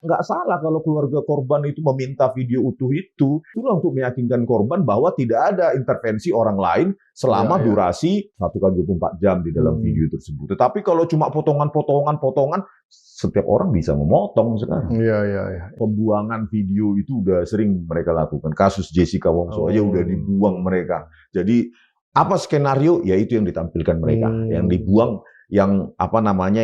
nggak salah kalau keluarga korban itu meminta video utuh itu. Itulah untuk meyakinkan korban bahwa tidak ada intervensi orang lain selama durasi 1 kali 24 jam di dalam video tersebut. Tetapi kalau cuma potongan, setiap orang bisa memotong sekarang. Pembuangan video itu udah sering mereka lakukan. Kasus Jessica Wongso aja udah dibuang mereka. Jadi apa skenario? Ya itu yang ditampilkan mereka, yang dibuang, yang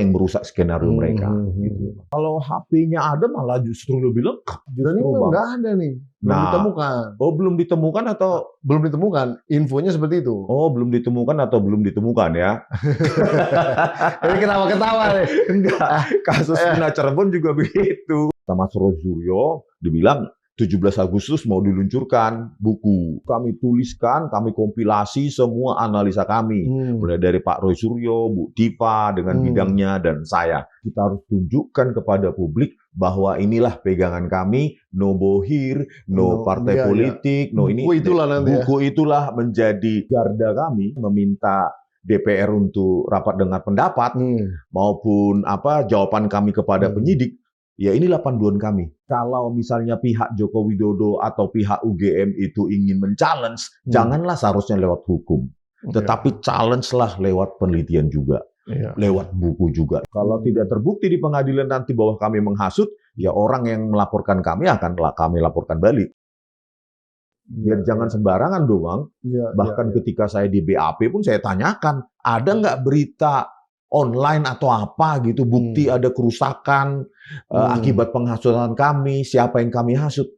merusak skenario mereka. Gitu. Kalau HP-nya ada malah justru lebih lengkap. Dan ini nggak ada nih, belum ditemukan. Oh, belum ditemukan atau belum ditemukan? Infonya seperti itu. Oh, belum ditemukan atau belum ditemukan ya? Ini kenapa ketawa nih? Enggak, kasus Mina Cirebon juga begitu. Sama Suryo dibilang 17 Agustus mau diluncurkan buku. Kami tuliskan, kami kompilasi semua analisa kami. Mulai dari Pak Roy Suryo, Bu Diva dengan bidangnya, dan saya. Kita harus tunjukkan kepada publik bahwa inilah pegangan kami, no bohir, no partai politik, no ini. Buku itulah menjadi garda kami, meminta DPR untuk rapat dengar pendapat, maupun jawaban kami kepada penyidik. Ya inilah panduan kami. Kalau misalnya pihak Joko Widodo atau pihak UGM itu ingin men-challenge, janganlah seharusnya lewat hukum. Tetapi challenge-lah lewat penelitian juga. Lewat buku juga. Kalau tidak terbukti di pengadilan nanti bahwa kami menghasut, ya orang yang melaporkan kami akan kami laporkan balik. Biar jangan sembarangan doang. Bahkan ketika saya di BAP pun saya tanyakan, ada nggak berita online atau apa gitu, bukti ada kerusakan akibat penghasutan kami, siapa yang kami hasut.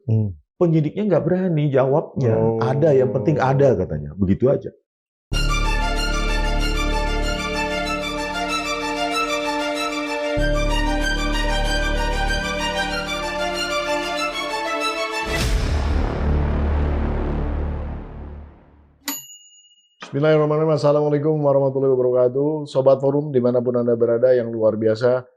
Penyidiknya nggak berani jawabnya. Ada, yang penting ada katanya. Begitu aja. Bismillahirrahmanirrahim. Assalamualaikum warahmatullahi wabarakatuh. Sobat Forum dimanapun Anda berada yang luar biasa.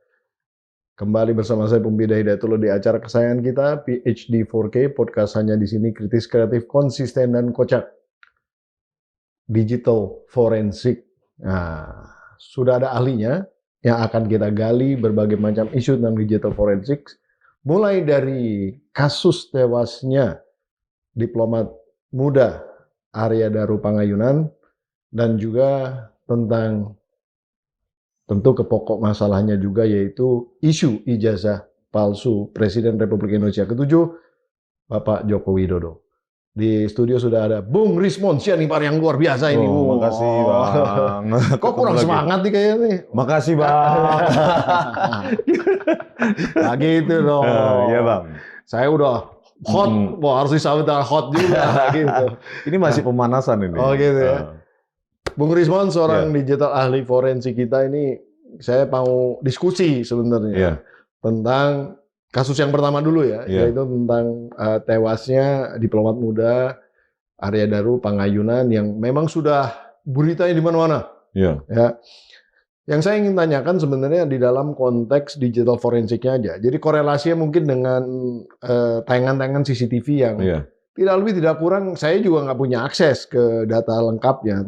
Kembali bersama saya Pumbida Hidayatullah di acara kesayangan kita PhD 4K. Podcast hanya di sini kritis, kreatif, konsisten, dan kocak. Digital Forensik. Nah, sudah ada ahlinya yang akan kita gali berbagai macam isu tentang digital forensik. Mulai dari kasus tewasnya diplomat muda Arya Daru Pangayunan, dan juga tentang tentu ke pokok masalahnya juga, yaitu isu ijazah palsu Presiden Republik Indonesia ke-7 Bapak Joko Widodo. Di studio sudah ada Bung Rismonsyah nih, Pak, yang luar biasa ini. Makasih Bang. Kok kurang semangat nih kayaknya nih? Makasih Bang. Nah gitu dong. Iya Bang. Saya udah hot, wah harus disambut dengan hot juga gitu. Ini masih pemanasan ini. Oh gitu ya. Bung Rismon, seorang digital ahli forensik kita ini, saya mau diskusi sebenarnya tentang kasus yang pertama dulu ya, yaitu tentang tewasnya diplomat muda Arya Daru Pangayunan yang memang sudah beritanya di mana-mana. Ya. Yang saya ingin tanyakan sebenarnya di dalam konteks digital forensiknya aja. Jadi korelasinya mungkin dengan tayangan-tayangan CCTV yang tidak lebih tidak kurang, saya juga nggak punya akses ke data lengkapnya,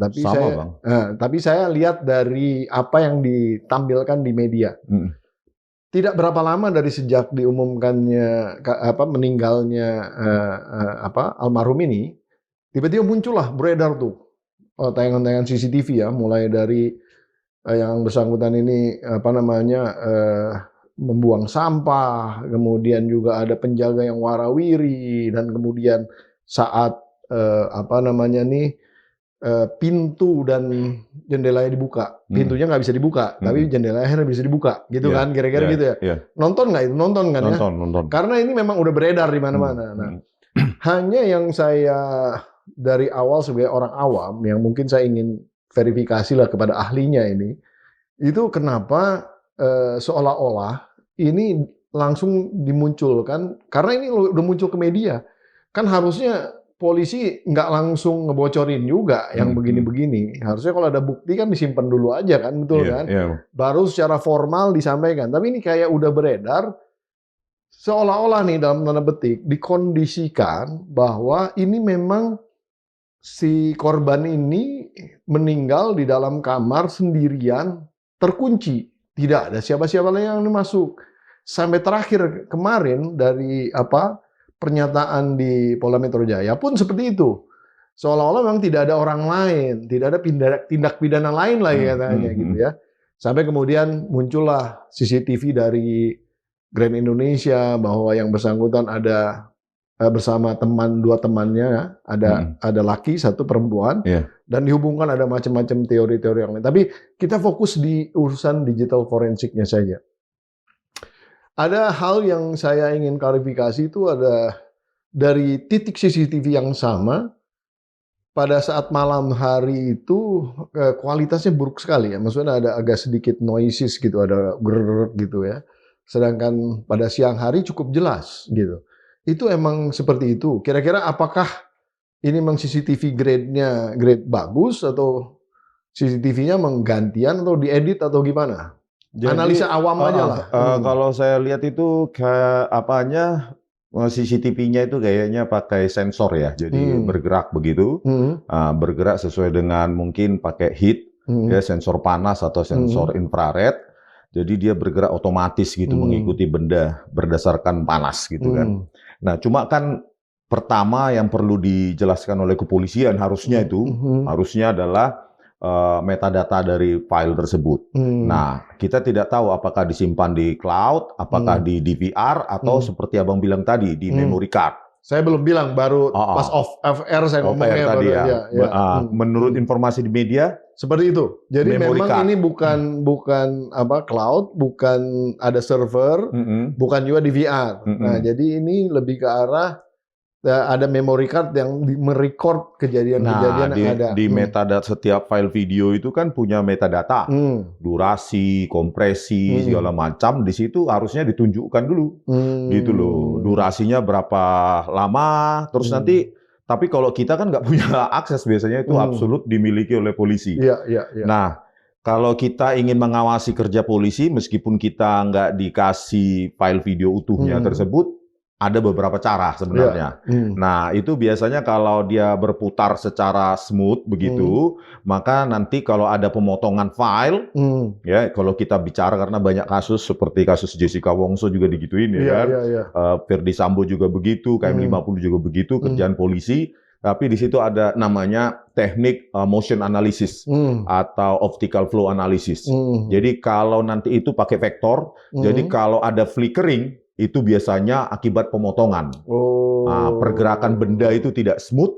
tapi saya lihat dari apa yang ditampilkan di media. Tidak berapa lama dari sejak diumumkannya meninggalnya almarhum ini, tiba-tiba muncullah beredar tuh tayangan-tayangan CCTV ya, mulai dari yang bersangkutan ini membuang sampah, kemudian juga ada penjaga yang warawiri, dan kemudian saat pintu dan jendelanya dibuka, pintunya nggak bisa dibuka, tapi jendelanya akhirnya bisa dibuka, gitu kan, kira-kira gitu ya. Nonton nggak itu? Nonton kan? Nonton. Karena ini memang udah beredar di mana-mana. Nah, hanya yang saya dari awal sebagai orang awam yang mungkin saya ingin verifikasi lah kepada ahlinya ini, itu kenapa seolah-olah ini langsung dimunculkan, karena ini udah muncul ke media. Kan harusnya polisi nggak langsung ngebocorin juga yang begini-begini. Harusnya kalau ada bukti kan disimpan dulu aja kan, betul kan? Baru secara formal disampaikan. Tapi ini kayak udah beredar, seolah-olah nih dalam tanda petik, dikondisikan bahwa ini memang si korban ini meninggal di dalam kamar sendirian, terkunci. Tidak ada siapa-siapa lain yang masuk. sampai terakhir kemarin dari pernyataan di Polda Metro Jaya pun seperti itu. Seolah-olah memang tidak ada orang lain, tidak ada tindak pidana lain lah katanya gitu ya. Sampai kemudian muncullah CCTV dari Grand Indonesia bahwa yang bersangkutan ada bersama dua temannya, ada laki, satu perempuan, dan dihubungkan ada macam-macam teori-teori yang lain. Tapi kita fokus di urusan digital forensiknya saja. Ada hal yang saya ingin klarifikasi itu ada dari titik CCTV yang sama, pada saat malam hari itu kualitasnya buruk sekali ya. Maksudnya ada agak sedikit noises gitu, ada grrrr gitu ya. Sedangkan pada siang hari cukup jelas gitu. Itu emang seperti itu. Kira-kira apakah ini memang CCTV grade-nya grade bagus atau CCTV-nya menggantian atau diedit atau gimana? Jadi, analisa awam aja lah. Kalau saya lihat itu kayak CCTV-nya itu kayaknya pakai sensor ya, jadi bergerak begitu, bergerak sesuai dengan mungkin pakai heat, ya sensor panas atau sensor infrared. Jadi dia bergerak otomatis gitu, mengikuti benda berdasarkan panas gitu kan. Nah, cuma kan pertama yang perlu dijelaskan oleh kepolisian harusnya adalah metadata dari file tersebut. Nah, kita tidak tahu apakah disimpan di cloud, apakah di DVR, atau seperti abang bilang tadi di memory card. Saya belum bilang, baru pas off-air saya ngomongnya tadi ya. Menurut informasi di media seperti itu. Jadi memang card. Ini bukan cloud, bukan ada server, bukan juga DVR. Nah, jadi ini lebih ke arah ada memory card yang merecord kejadian-kejadian yang ada. Di metadata setiap file video itu kan punya metadata, durasi, kompresi, segala macam. Di situ harusnya ditunjukkan dulu, gitu loh. Durasinya berapa lama, terus nanti. Tapi kalau kita kan nggak punya akses, biasanya itu absolut dimiliki oleh polisi. Nah, kalau kita ingin mengawasi kerja polisi, meskipun kita nggak dikasih file video utuhnya tersebut, ada beberapa cara sebenarnya. Nah, itu biasanya kalau dia berputar secara smooth begitu, maka nanti kalau ada pemotongan file, ya kalau kita bicara karena banyak kasus seperti kasus Jessica Wongso juga digituin ya kan, Ferdy Sambo juga begitu, KM50 juga begitu, kerjaan polisi. Tapi di situ ada namanya teknik motion analysis atau optical flow analysis. Jadi kalau nanti itu pakai vektor, jadi kalau ada flickering, itu biasanya akibat pemotongan. Nah, pergerakan benda itu tidak smooth,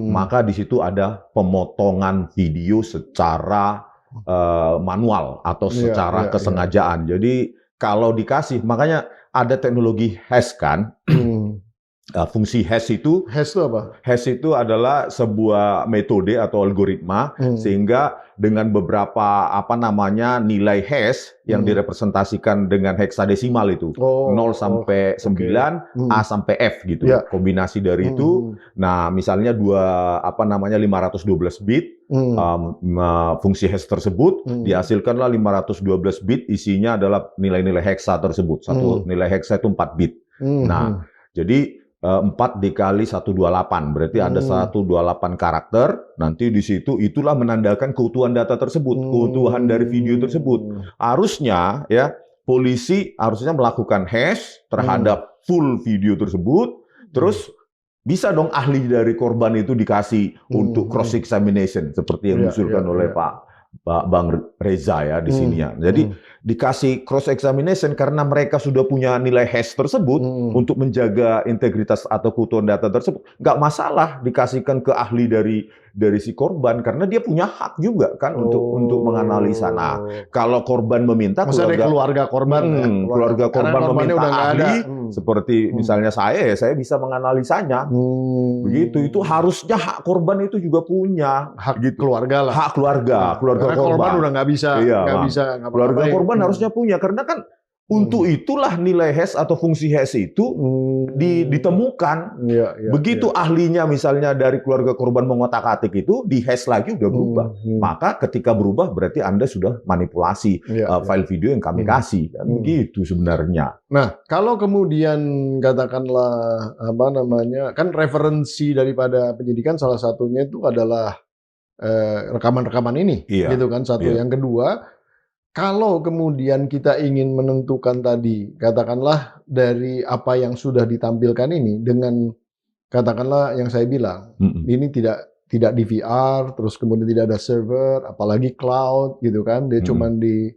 maka di situ ada pemotongan video secara manual atau secara kesengajaan. Jadi kalau dikasih, makanya ada teknologi hash kan. Fungsi hash itu apa? Hash itu adalah sebuah metode atau algoritma sehingga dengan beberapa nilai hash yang direpresentasikan dengan heksadesimal itu 0 sampai 9, A sampai F gitu. Kombinasi dari itu. Nah, misalnya 512 bit fungsi hash tersebut dihasilkanlah 512 bit, isinya adalah nilai-nilai heksa tersebut. Satu nilai heksa itu 4 bit. Nah, jadi 4 dikali 128, berarti ada 128 karakter. Nanti di situ itulah menandakan keutuhan data tersebut, keutuhan dari video tersebut. Harusnya ya polisi harusnya melakukan hash terhadap full video tersebut, terus bisa dong ahli dari korban itu dikasih untuk cross examination seperti yang diusulkan oleh Bang Reza ya di sini ya. Jadi dikasih cross examination karena mereka sudah punya nilai hash tersebut untuk menjaga integritas atau keutuhan data tersebut. Nggak masalah dikasihkan ke ahli dari si korban karena dia punya hak juga kan untuk menganalisa. Nah, kalau korban meminta keluarga korban keluarga korban meminta ahli seperti misalnya saya bisa menganalisanya. Begitu, itu harusnya hak korban itu juga punya hak keluarga lah. Hak keluarga korban udah nggak bisa keluarga korban harusnya punya karena kan untuk itulah nilai hash atau fungsi hash itu ditemukan. Begitu ahlinya misalnya dari keluarga korban mengotak-atik itu di hash lagi udah berubah. Maka ketika berubah berarti Anda sudah manipulasi file video yang kami kasih kan begitu sebenarnya. Nah, kalau kemudian katakanlah kan referensi daripada penyidikan salah satunya itu adalah rekaman-rekaman ini gitu kan satu. Yang kedua, Kalau kemudian kita ingin menentukan tadi, katakanlah dari apa yang sudah ditampilkan ini dengan katakanlah yang saya bilang, ini tidak di VR, terus kemudian tidak ada server, apalagi cloud gitu kan, dia cuman di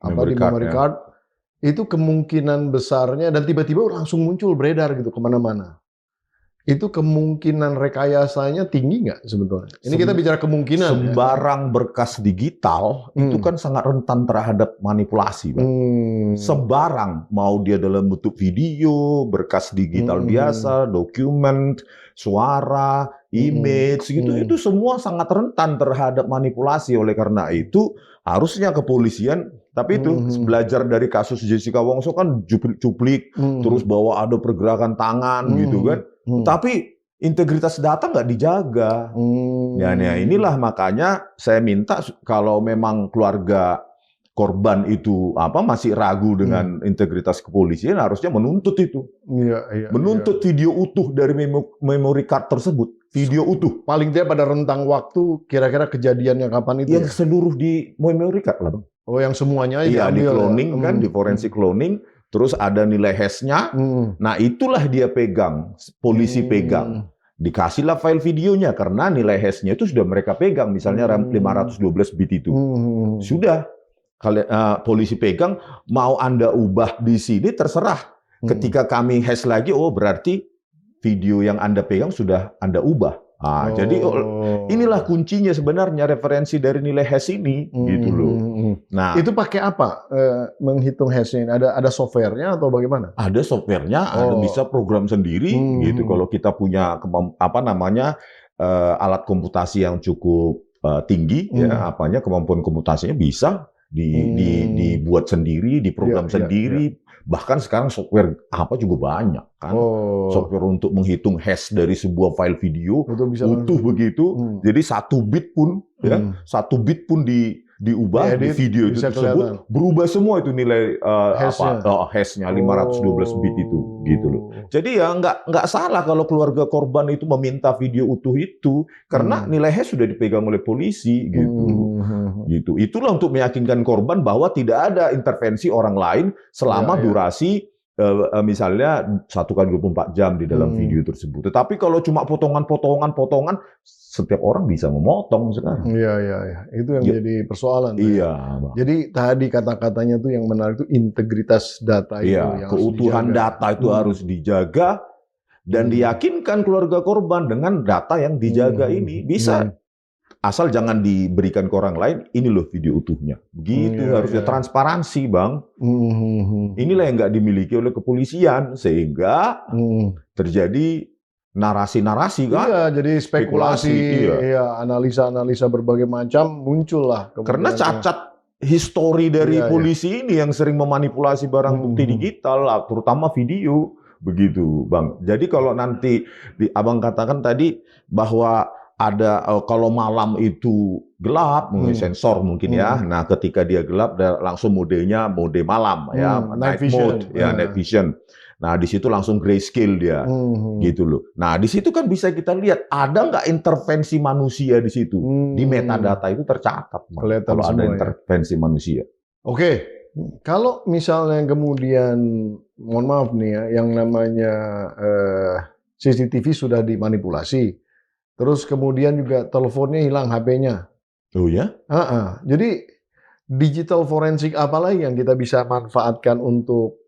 memory card, itu kemungkinan besarnya dan tiba-tiba langsung muncul beredar gitu kemana-mana. Itu kemungkinan rekayasanya tinggi nggak sebetulnya? Ini kita bicara kemungkinan. Sembarang berkas digital itu kan sangat rentan terhadap manipulasi, Bang. Sebarang, mau dia dalam bentuk video, berkas digital biasa, dokumen, suara, image, itu semua sangat rentan terhadap manipulasi. Oleh karena itu, harusnya kepolisian, tapi itu belajar dari kasus Jessica Wongso kan cuplik, terus bahwa ada pergerakan tangan gitu kan. Tapi integritas data nggak dijaga. Ya, inilah makanya saya minta kalau memang keluarga korban itu masih ragu dengan integritas kepolisian, harusnya menuntut itu. Menuntut video utuh dari memory card tersebut. Video utuh. Paling tidak pada rentang waktu kira-kira kejadiannya kapan itu? Yang seluruh di memory card lah, Bang. Oh, yang semuanya iya, diambil, di cloning kan, di forensik cloning. Terus ada nilai hash-nya, nah itulah dia pegang, polisi pegang. Dikasihlah file videonya, karena nilai hash-nya itu sudah mereka pegang, misalnya RAM 512 bit itu. Sudah, polisi pegang, mau Anda ubah di sini terserah. Ketika kami hash lagi, oh berarti video yang Anda pegang sudah Anda ubah. Jadi inilah kuncinya sebenarnya referensi dari nilai hash ini, gitu loh. Nah, itu pakai apa menghitung hash-nya? Ada software-nya atau bagaimana? Ada software-nya, ada bisa program sendiri, gitu. Kalau kita punya alat komputasi yang cukup tinggi, ya kemampuan komputasinya bisa dibuat sendiri, diprogram sendiri. Bahkan sekarang software juga banyak kan. Software untuk menghitung hash dari sebuah file video utuh begitu. Jadi 1 bit pun diubah di video itu tersebut, berubah semua itu nilai hash-nya 512 bit itu, gitu loh. Jadi ya nggak salah kalau keluarga korban itu meminta video utuh itu, karena nilai hash sudah dipegang oleh polisi, gitu. Itulah untuk meyakinkan korban bahwa tidak ada intervensi orang lain selama durasi misalnya 1x24 jam di dalam video tersebut. Tetapi kalau cuma potongan-potongan, setiap orang bisa memotong sekarang. Iya. Itu yang jadi persoalan. Iya. Jadi tadi kata-katanya tuh yang menarik itu integritas data itu. Iya, keutuhan data itu harus dijaga dan diyakinkan keluarga korban dengan data yang dijaga ini bisa. Asal jangan diberikan ke orang lain, ini loh video utuhnya. Begitu harusnya transparansi, Bang. Inilah yang nggak dimiliki oleh kepolisian, sehingga terjadi narasi-narasi kan. Iya, jadi spekulasi, analisa-analisa berbagai macam muncul lah. Karena cacat histori dari polisi ini yang sering memanipulasi barang bukti digital, terutama video. Begitu, Bang. Jadi kalau nanti Abang katakan tadi bahwa ada kalau malam itu gelap, sensor mungkin ya. Nah, ketika dia gelap, langsung modenya mode malam ya, night mode ya, night vision. Nah, di situ langsung grayscale dia, gitu loh. Nah, di situ kan bisa kita lihat ada nggak intervensi manusia di situ. Di metadata itu tercatat kalau ada intervensi manusia. Oke, kalau misalnya kemudian, mohon maaf nih ya, yang namanya CCTV sudah dimanipulasi. Terus kemudian juga teleponnya hilang, HP-nya. Oh ya? Jadi digital forensik apa lagi yang kita bisa manfaatkan untuk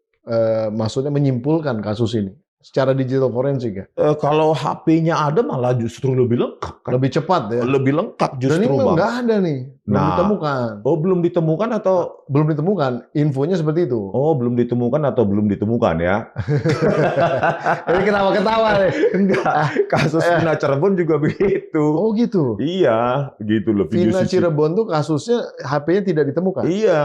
maksudnya menyimpulkan kasus ini secara digital forensik ya? Kalau HP-nya ada malah justru lebih lengkap. Kan? Lebih cepat ya? Lebih lengkap justru, Bang. Dan ini nggak ada nih, belum ditemukan. Oh, belum ditemukan atau? Belum ditemukan, infonya seperti itu. Oh, belum ditemukan atau belum ditemukan ya? Ini kenapa ketawa nih? Enggak, kasus Vina Cirebon juga begitu. Oh gitu? Iya, gitu loh. Vina Cirebon tuh kasusnya HP-nya tidak ditemukan? Iya,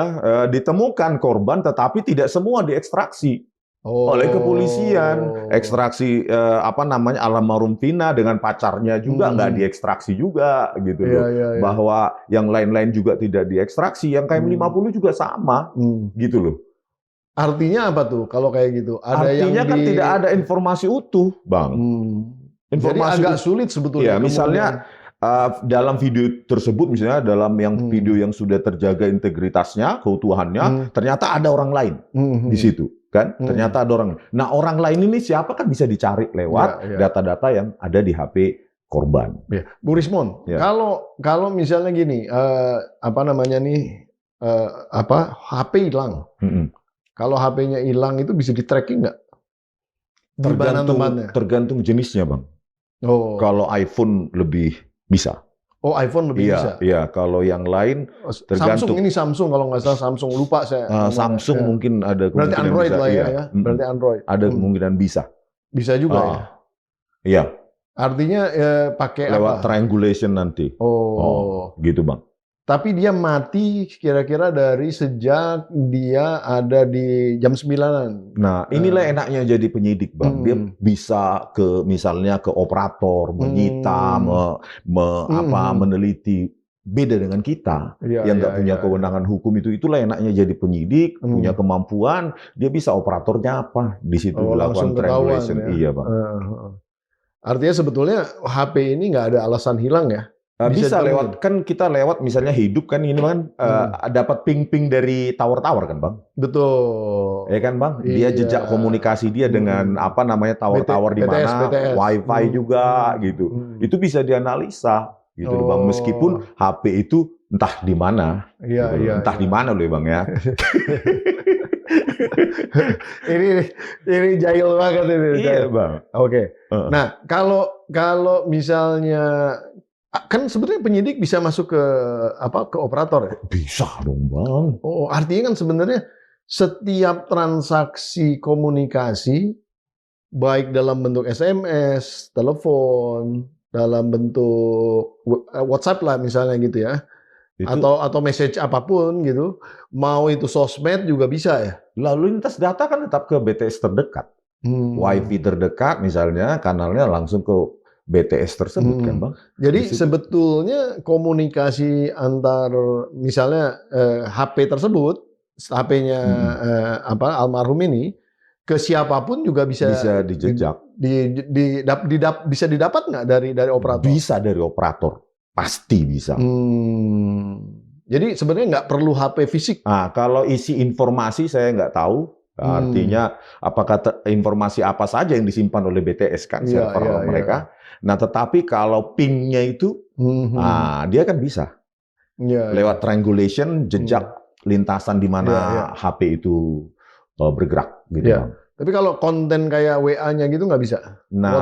ditemukan korban tetapi tidak semua diekstraksi. Oleh kepolisian, ekstraksi almarhum Vina dengan pacarnya juga nggak diekstraksi juga gitu loh. Bahwa yang lain-lain juga tidak diekstraksi, yang KM50 juga sama gitu loh. Artinya apa tuh kalau kayak gitu? Artinya kan tidak ada informasi utuh, Bang. Informasi jadi agak sulit sebetulnya. Ya, misalnya dalam video tersebut misalnya dalam yang video yang sudah terjaga integritasnya, keutuhannya, ternyata ada orang lain di situ, kan? Ternyata ada orang. Nah, orang lain ini siapa kan bisa dicari lewat data-data yang ada di HP korban. Ya. Bu Rismon, kalau misalnya gini, HP hilang. Kalau HP-nya hilang itu bisa di-tracking nggak? Tergantung jenisnya, Bang. Oh. Kalau iPhone lebih bisa. Oh, iPhone lebih bisa. Iya, kalau yang lain tergantung. Samsung kalau nggak salah Samsung, lupa saya. Samsung mungkin ada kemungkinan. Berarti Android bisa, lah ya. Berarti Android. Ada kemungkinan bisa. Bisa juga ya. Iya. Artinya pakai lewat triangulation nanti. Oh, gitu, Bang. Tapi dia mati kira-kira dari sejak dia ada di jam 9-an. Nah, inilah enaknya jadi penyidik, Bang. Dia bisa misalnya ke operator, menyita, meneliti. Beda dengan kita yang nggak punya kewenangan hukum itu. Itulah enaknya jadi penyidik, punya kemampuan. Dia bisa operatornya apa di situ dilakukan triangulation. Ya? Iya, Bang. Artinya sebetulnya HP ini nggak ada alasan hilang ya? Bisa lewat, kan kita lewat misalnya hidup kan ini kan dapat ping-ping dari tower-tower kan, Bang? Betul. Ya kan, Bang? Dia jejak komunikasi dia dengan tower-tower di mana, wifi juga gitu. Itu bisa dianalisa gitu loh, Bang. Meskipun HP itu entah di mana. Entah di mana loh, Bang ya. ini jahil banget ini. Iya, Bang. Oke. Nah, kalau misalnya kan sebenarnya penyidik bisa masuk ke operator ya? Bisa dong, Bang. Oh, artinya kan sebenarnya setiap transaksi komunikasi baik dalam bentuk SMS, telepon, dalam bentuk WhatsApp lah misalnya gitu ya. Atau message apapun gitu, mau itu sosmed juga bisa ya. Lalu lintas data kan tetap ke BTS terdekat. Wifi terdekat misalnya kanalnya langsung ke BTS tersebut kan, Bang. Jadi sebetulnya komunikasi antar misalnya HP tersebut, HP-nya almarhum ini ke siapapun juga bisa dijejak. Bisa didapat nggak dari operator? Bisa dari operator. Pasti bisa. Jadi sebenarnya nggak perlu HP fisik. Nah, kalau isi informasi saya nggak tahu. Artinya apakah informasi apa saja yang disimpan oleh BTS kan server mereka. Nah, tetapi kalau ping-nya itu, dia kan bisa lewat triangulation jejak lintasan di mana HP itu bergerak gitu. Tapi kalau konten kayak WA-nya gitu nggak bisa. Nah,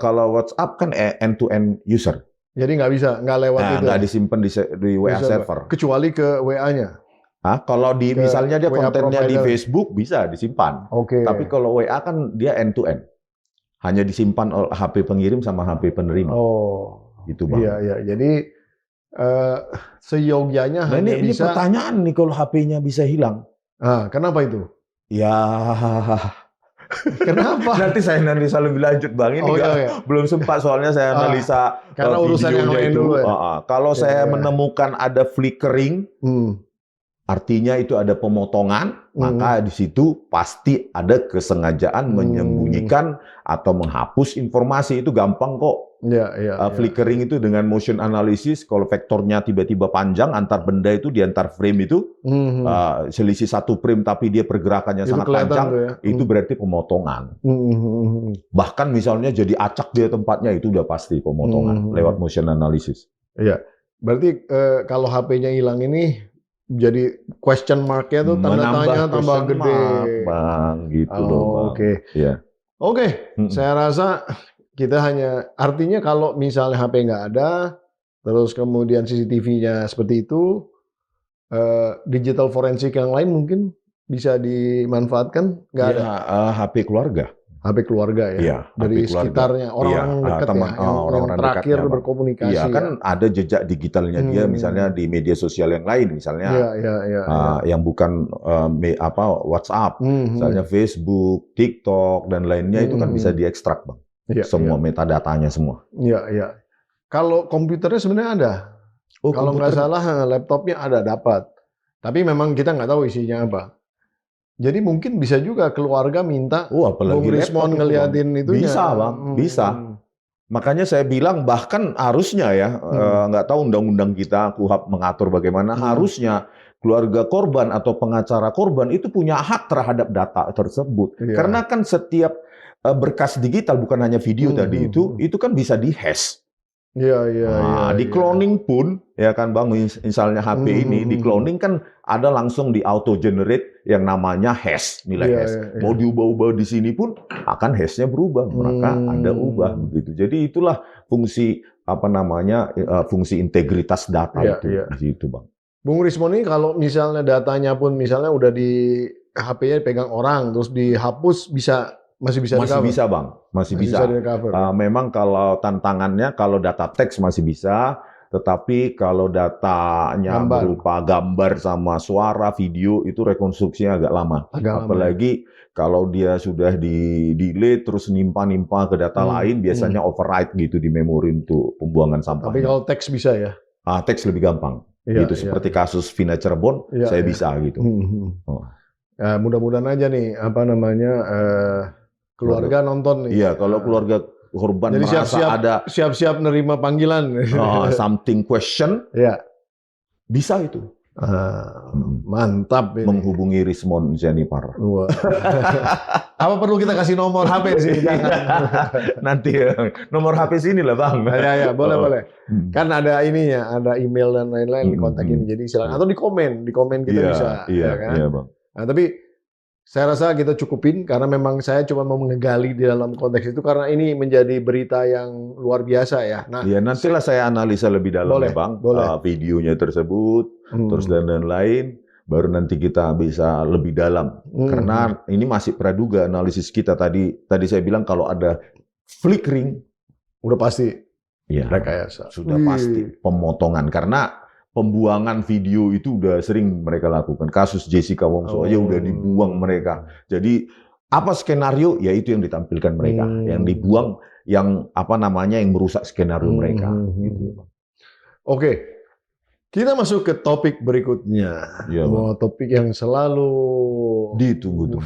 kalau WhatsApp kan end-to-end user. Jadi nggak bisa, nggak lewat itu. Nggak disimpan di WA server. Kecuali ke WA-nya. Kalau misalnya dia kontennya di Facebook bisa disimpan. Tapi kalau WA kan dia end-to-end. Hanya disimpan oleh HP pengirim sama HP penerima. Gitu, Bang. Iya. Jadi seyogyanya hanya ini bisa. Pertanyaan nih kalau HP-nya bisa hilang. Kenapa itu? Ya. Kenapa? Nanti saya analisa lebih lanjut, Bang. Ini belum sempat soalnya saya analisa karena urusan yang lain dulu ya. Kalau saya menemukan ada flickering, artinya itu ada pemotongan, maka di situ pasti ada kesengajaan menyembunyikan atau menghapus informasi. Itu gampang kok. Flickering itu dengan motion analysis, kalau vektornya tiba-tiba panjang antar benda itu di antar frame itu selisih satu frame tapi dia pergerakannya sangat panjang, itu berarti pemotongan. Bahkan misalnya jadi acak dia tempatnya, itu udah pasti pemotongan lewat motion analysis. Iya, berarti kalau HP-nya hilang ini jadi question mark-nya tuh tanda tanya tambah gede, Bang, gitu loh, Bang. Oke, saya rasa kita artinya kalau misalnya HP nggak ada, terus kemudian CCTV-nya seperti itu, digital forensik yang lain mungkin bisa dimanfaatkan, nggak ada? HP keluarga. HP keluarga ya, dari sekitarnya, orang dekat yang terakhir berkomunikasi. Iya, kan ada jejak digitalnya dia, misalnya di media sosial yang lain, misalnya yang bukan WhatsApp, misalnya Facebook, TikTok, dan lainnya itu kan bisa diekstrak, Bang. Semua metadatanya semua. Iya. Kalau komputernya sebenarnya ada. Kalau nggak salah laptopnya ada, dapat. Tapi memang kita nggak tahu isinya apa. Jadi mungkin bisa juga keluarga minta apalagi Bung Rismon ngeliatin itunya. Bisa, Bang. Bisa. Makanya saya bilang bahkan harusnya ya, nggak tahu undang-undang kita, KUHP mengatur bagaimana, harusnya keluarga korban atau pengacara korban itu punya hak terhadap data tersebut. Karena kan setiap berkas digital, bukan hanya video tadi itu kan bisa di-hash. Di cloning pun, ya kan Bang, misalnya HP ini, di cloning kan ada langsung di auto generate yang namanya hash, nilai hash. Mau diubah-ubah di sini pun akan hashnya berubah, maka ada ubah begitu. Jadi itulah fungsi fungsi integritas data itu di situ, Bang. Bung Rismon ini kalau misalnya datanya pun misalnya udah di HP-nya dipegang orang terus dihapus masih bisa Bang, masih bisa. Memang kalau tantangannya kalau data teks masih bisa, tetapi kalau datanya berupa gambar sama suara, video itu rekonstruksinya agak lama. Apalagi kalau dia sudah di-delete terus nimpa ke data lain, biasanya overwrite gitu di memori untuk pembuangan sampah. Tapi kalau teks bisa ya? Teks lebih gampang. Seperti kasus Vina Cirebon, saya bisa gitu. Mudah-mudahan aja nih keluarga nonton nih. Iya, kalau keluarga korban jadi siap-siap nerima panggilan. Something question. Bisa itu. Mantap ini. Menghubungi Rismon Jennifer. Apa perlu kita kasih nomor HP sih? Nanti nomor HP sini lah Bang. Ya, boleh. Kan ada ininya, ada email dan lain-lain kontak ini. Jadi silakan atau di komen kita bisa. Kan? Iya, Bang. Nah, tapi saya rasa kita cukupin karena memang saya cuma mau mengegali di dalam konteks itu karena ini menjadi berita yang luar biasa ya. Nah, nantilah saya analisa lebih dalam ya Bang, videonya tersebut, terus dan lain, baru nanti kita bisa lebih dalam. Karena ini masih praduga analisis kita tadi saya bilang kalau ada flickering, udah pasti. Iya, sudah pasti pemotongan karena pembuangan video itu udah sering mereka lakukan. Kasus Jessica Wongso aja udah dibuang mereka. Jadi apa skenario? Ya itu yang ditampilkan mereka. Yang dibuang, yang merusak skenario mereka. Gitu. Oke, kita masuk ke topik berikutnya. Topik yang selalu ditunggu.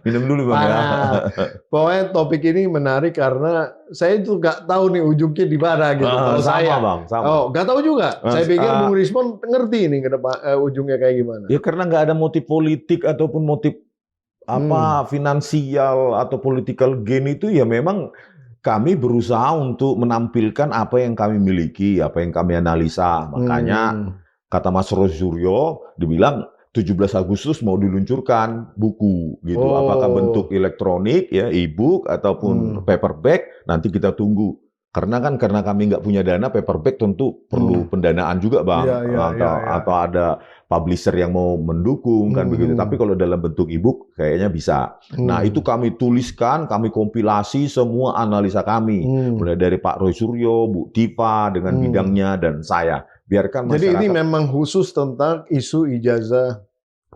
Minum dulu Bang ya. Pokoknya topik ini menarik karena saya itu nggak tahu nih ujungnya di mana gitu. Sama. Nggak tahu juga. Saya pikir Bung Rismon ngerti nih ke depan ujungnya kayak gimana. Ya karena nggak ada motif politik ataupun motif finansial atau political gain itu ya memang kami berusaha untuk menampilkan apa yang kami miliki, apa yang kami analisa. Makanya kata Mas Rosuryo dibilang 17 Agustus mau diluncurkan buku gitu. Apakah bentuk elektronik ya, e-book ataupun paperback, nanti kita tunggu. Karena kami nggak punya dana, paperback tentu perlu pendanaan juga Bang. Atau ada publisher yang mau mendukung kan begitu. Tapi kalau dalam bentuk e-book kayaknya bisa. Nah itu kami tuliskan, kami kompilasi semua analisa kami. Mulai dari Pak Roy Suryo, Bu Tifa dengan bidangnya dan saya. Biarkan masyarakat. Jadi ini memang khusus tentang isu ijazah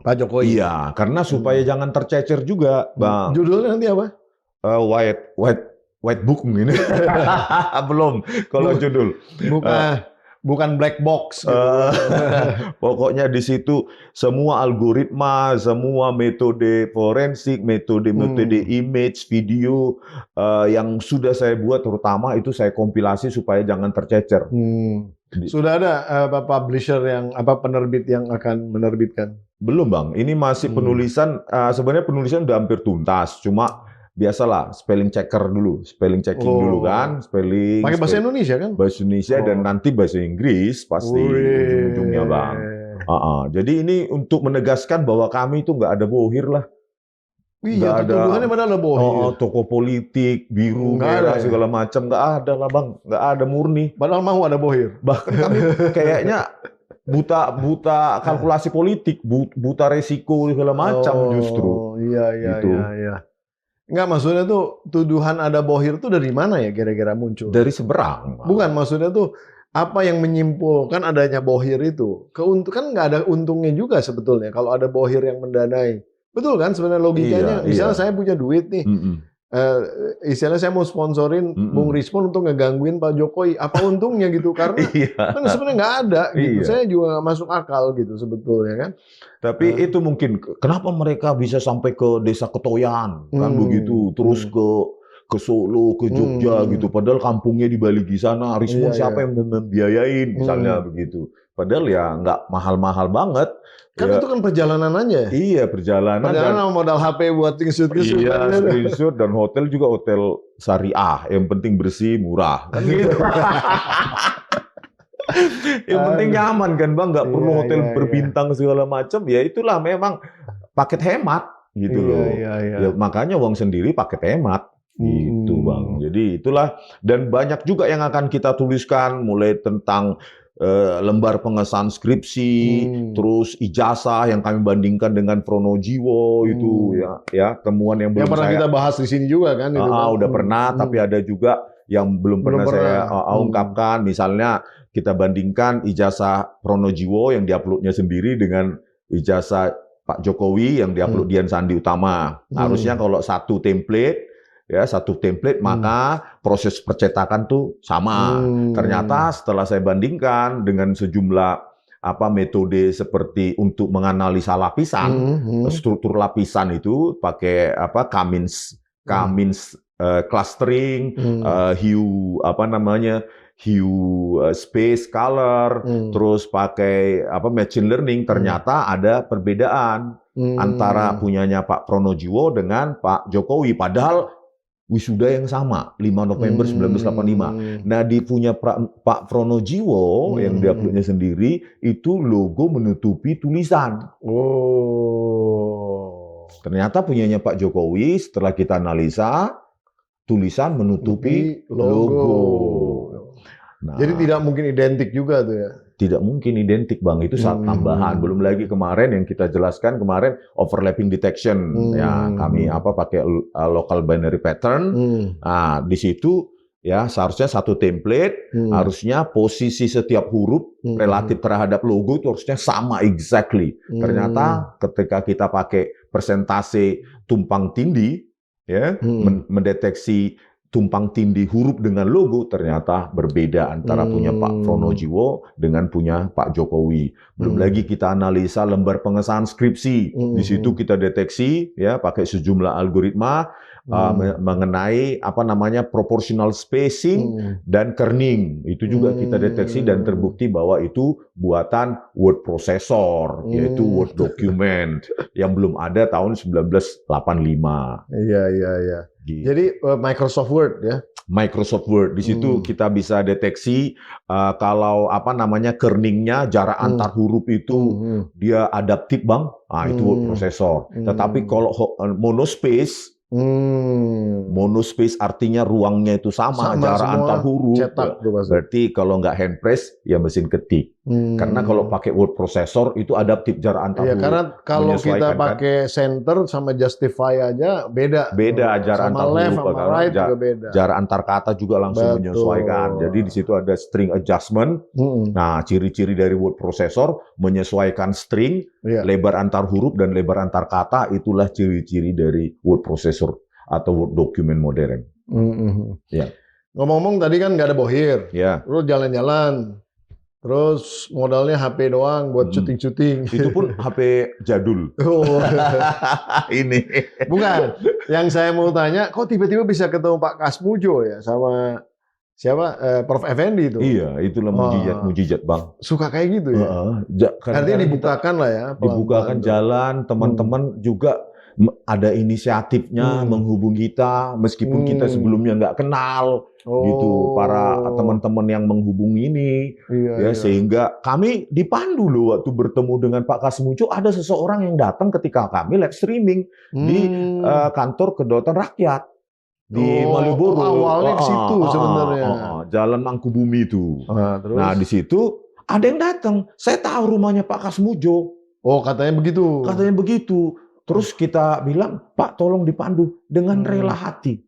Pak Jokowi. Iya, karena supaya jangan tercecer juga, Bang. Judulnya nanti apa? White book mungkin. Belum kalau judul. Bukan black box. Gitu. Pokoknya di situ semua algoritma, semua metode forensik, metode image, video yang sudah saya buat terutama itu saya kompilasi supaya jangan tercecer. Sudah ada publisher penerbit yang akan menerbitkan? Belum Bang, ini masih penulisan. Sebenarnya penulisan udah hampir tuntas, cuma biasalah spelling checking dulu kan, pakai bahasa Indonesia kan? Bahasa Indonesia dan nanti bahasa Inggris pasti ujung-ujungnya Bang. Jadi ini untuk menegaskan bahwa kami itu nggak ada bohir lah. Iya, tuduhannya mana ada bohir. Tokoh politik, biru, merah, segala macam nggak ada lah Bang, nggak ada murni. Padahal mau ada bohir. Bahkan kami kayaknya buta kalkulasi politik, buta resiko segala macam justru. Iya. Enggak, maksudnya tuh tuduhan ada bohir tuh dari mana ya kira-kira muncul? Dari seberang. Bukan, maksudnya tuh apa yang menyimpulkan adanya bohir itu? Kan nggak ada untungnya juga sebetulnya kalau ada bohir yang mendanai. Betul kan sebenarnya logikanya? Misalnya saya punya duit nih, istilahnya saya mau sponsorin Bung Rismon untuk ngegangguin Pak Jokowi. Apa untungnya gitu? Karena kan sebenarnya nggak ada gitu. Saya juga nggak masuk akal gitu sebetulnya kan. Tapi itu mungkin kenapa mereka bisa sampai ke Desa Ketoyan kan begitu, terus ke ke Solo, ke Jogja gitu. Padahal kampungnya di Baligi sana, Rismon Iya, siapa iya. yang membiayain misalnya begitu. Padahal ya nggak mahal-mahal banget. Kan Ya, itu kan perjalanan aja. iya perjalanan Perjalanan dan sama modal HP buat nge-shoot iya aja. screenshot dan hotel juga hotel syariah. Yang penting bersih, murah kan gitu. Yang penting Aduh. nyaman kan Bang, nggak perlu Iya, hotel iya, iya. berbintang segala macam. Ya itulah memang paket hemat gitu Iya, loh. iya, iya. Ya makanya uang sendiri paket hemat gitu Bang. Jadi itulah, dan banyak juga yang akan kita tuliskan mulai tentang lembar pengesahan skripsi, terus ijazah yang kami bandingkan dengan Pronojiwo itu ya temuan yang belum pernah saya kita bahas di sini juga kan itu. udah pernah, tapi ada juga yang belum pernah saya ungkapkan. Misalnya kita bandingkan ijazah Pronojiwo yang diuploadnya sendiri dengan ijazah Pak Jokowi yang diupload Dian Sandi Utama. Harusnya kalau satu template maka proses percetakan tuh sama. Ternyata setelah saya bandingkan dengan sejumlah metode seperti untuk menganalisa lapisan, struktur lapisan itu pakai Cummins clustering, hue space color, terus pakai machine learning. Ternyata ada perbedaan antara punyanya Pak Pronojiwo dengan Pak Jokowi, padahal wisuda yang sama, 5 November 1985. Nah, di punya Pak Pronojiwo yang diuploadnya sendiri, itu logo menutupi tulisan. Ternyata punyanya Pak Jokowi, setelah kita analisa, tulisan menutupi logo. Nah, jadi tidak mungkin identik juga tuh ya? Tidak mungkin identik Bang, itu saat tambahan. Belum lagi kemarin yang kita jelaskan kemarin overlapping detection, ya kami pakai local binary pattern. Nah, di situ ya seharusnya satu template, harusnya posisi setiap huruf relatif terhadap logo itu harusnya sama exactly. Ternyata ketika kita pakai persentase tumpang tindih, ya mendeteksi tumpang tindih huruf dengan logo, ternyata berbeda antara punya Pak Pronojiwo dengan punya Pak Jokowi. Belum lagi kita analisa lembar pengesahan skripsi. Di situ kita deteksi ya pakai sejumlah algoritma mengenai proportional spacing dan kerning. Itu juga kita deteksi dan terbukti bahwa itu buatan word processor, yaitu Word document yang belum ada tahun 1985. Iya. Gitu. Jadi Microsoft Word ya. Microsoft Word di situ kita bisa deteksi kalau kerningnya jarak antar huruf itu dia adaptif Bang. Itu word processor. Tetapi kalau monospace monospace artinya ruangnya itu sama jarak antar huruf. Berarti kalau nggak hand press ya mesin ketik. Karena kalau pakai word processor itu adaptif jarak antar huruf. Karena kalau kita pakai center sama justify aja beda. Beda jarak sama antar left huruf, sama right juga beda. Jarak antar kata juga langsung menyesuaikan. Jadi di situ ada string adjustment. Nah, ciri-ciri dari word processor menyesuaikan string, lebar antar huruf dan lebar antar kata, itulah ciri-ciri dari word processor atau word document modern. Ya. Ngomong-ngomong tadi kan nggak ada bohir. Ya. Terus jalan-jalan. Terus modalnya HP doang buat syuting-syuting. Itu pun HP jadul. Ini. Bukan. Yang saya mau tanya, kok tiba-tiba bisa ketemu Pak Kasmujo ya sama siapa? Prof. Effendi itu. Iya, itulah mujizat Bang. Suka kayak gitu ya. Artinya dibukakan lah ya. Dibukakan jalan, teman-teman juga ada inisiatifnya menghubungi kita, meskipun kita sebelumnya nggak kenal. Gitu para teman-teman yang menghubungi ini sehingga kami dipandu loh waktu bertemu dengan Pak Kasmujo, ada seseorang yang datang ketika kami live streaming di kantor Kedaulatan Rakyat di Malioboro. Awalnya ke situ sebenarnya. Jalan Mangkubumi itu. Nah, di situ ada yang datang. Saya tahu rumahnya Pak Kasmujo. Katanya begitu. Katanya begitu. Terus kita bilang, Pak tolong dipandu dengan rela hati.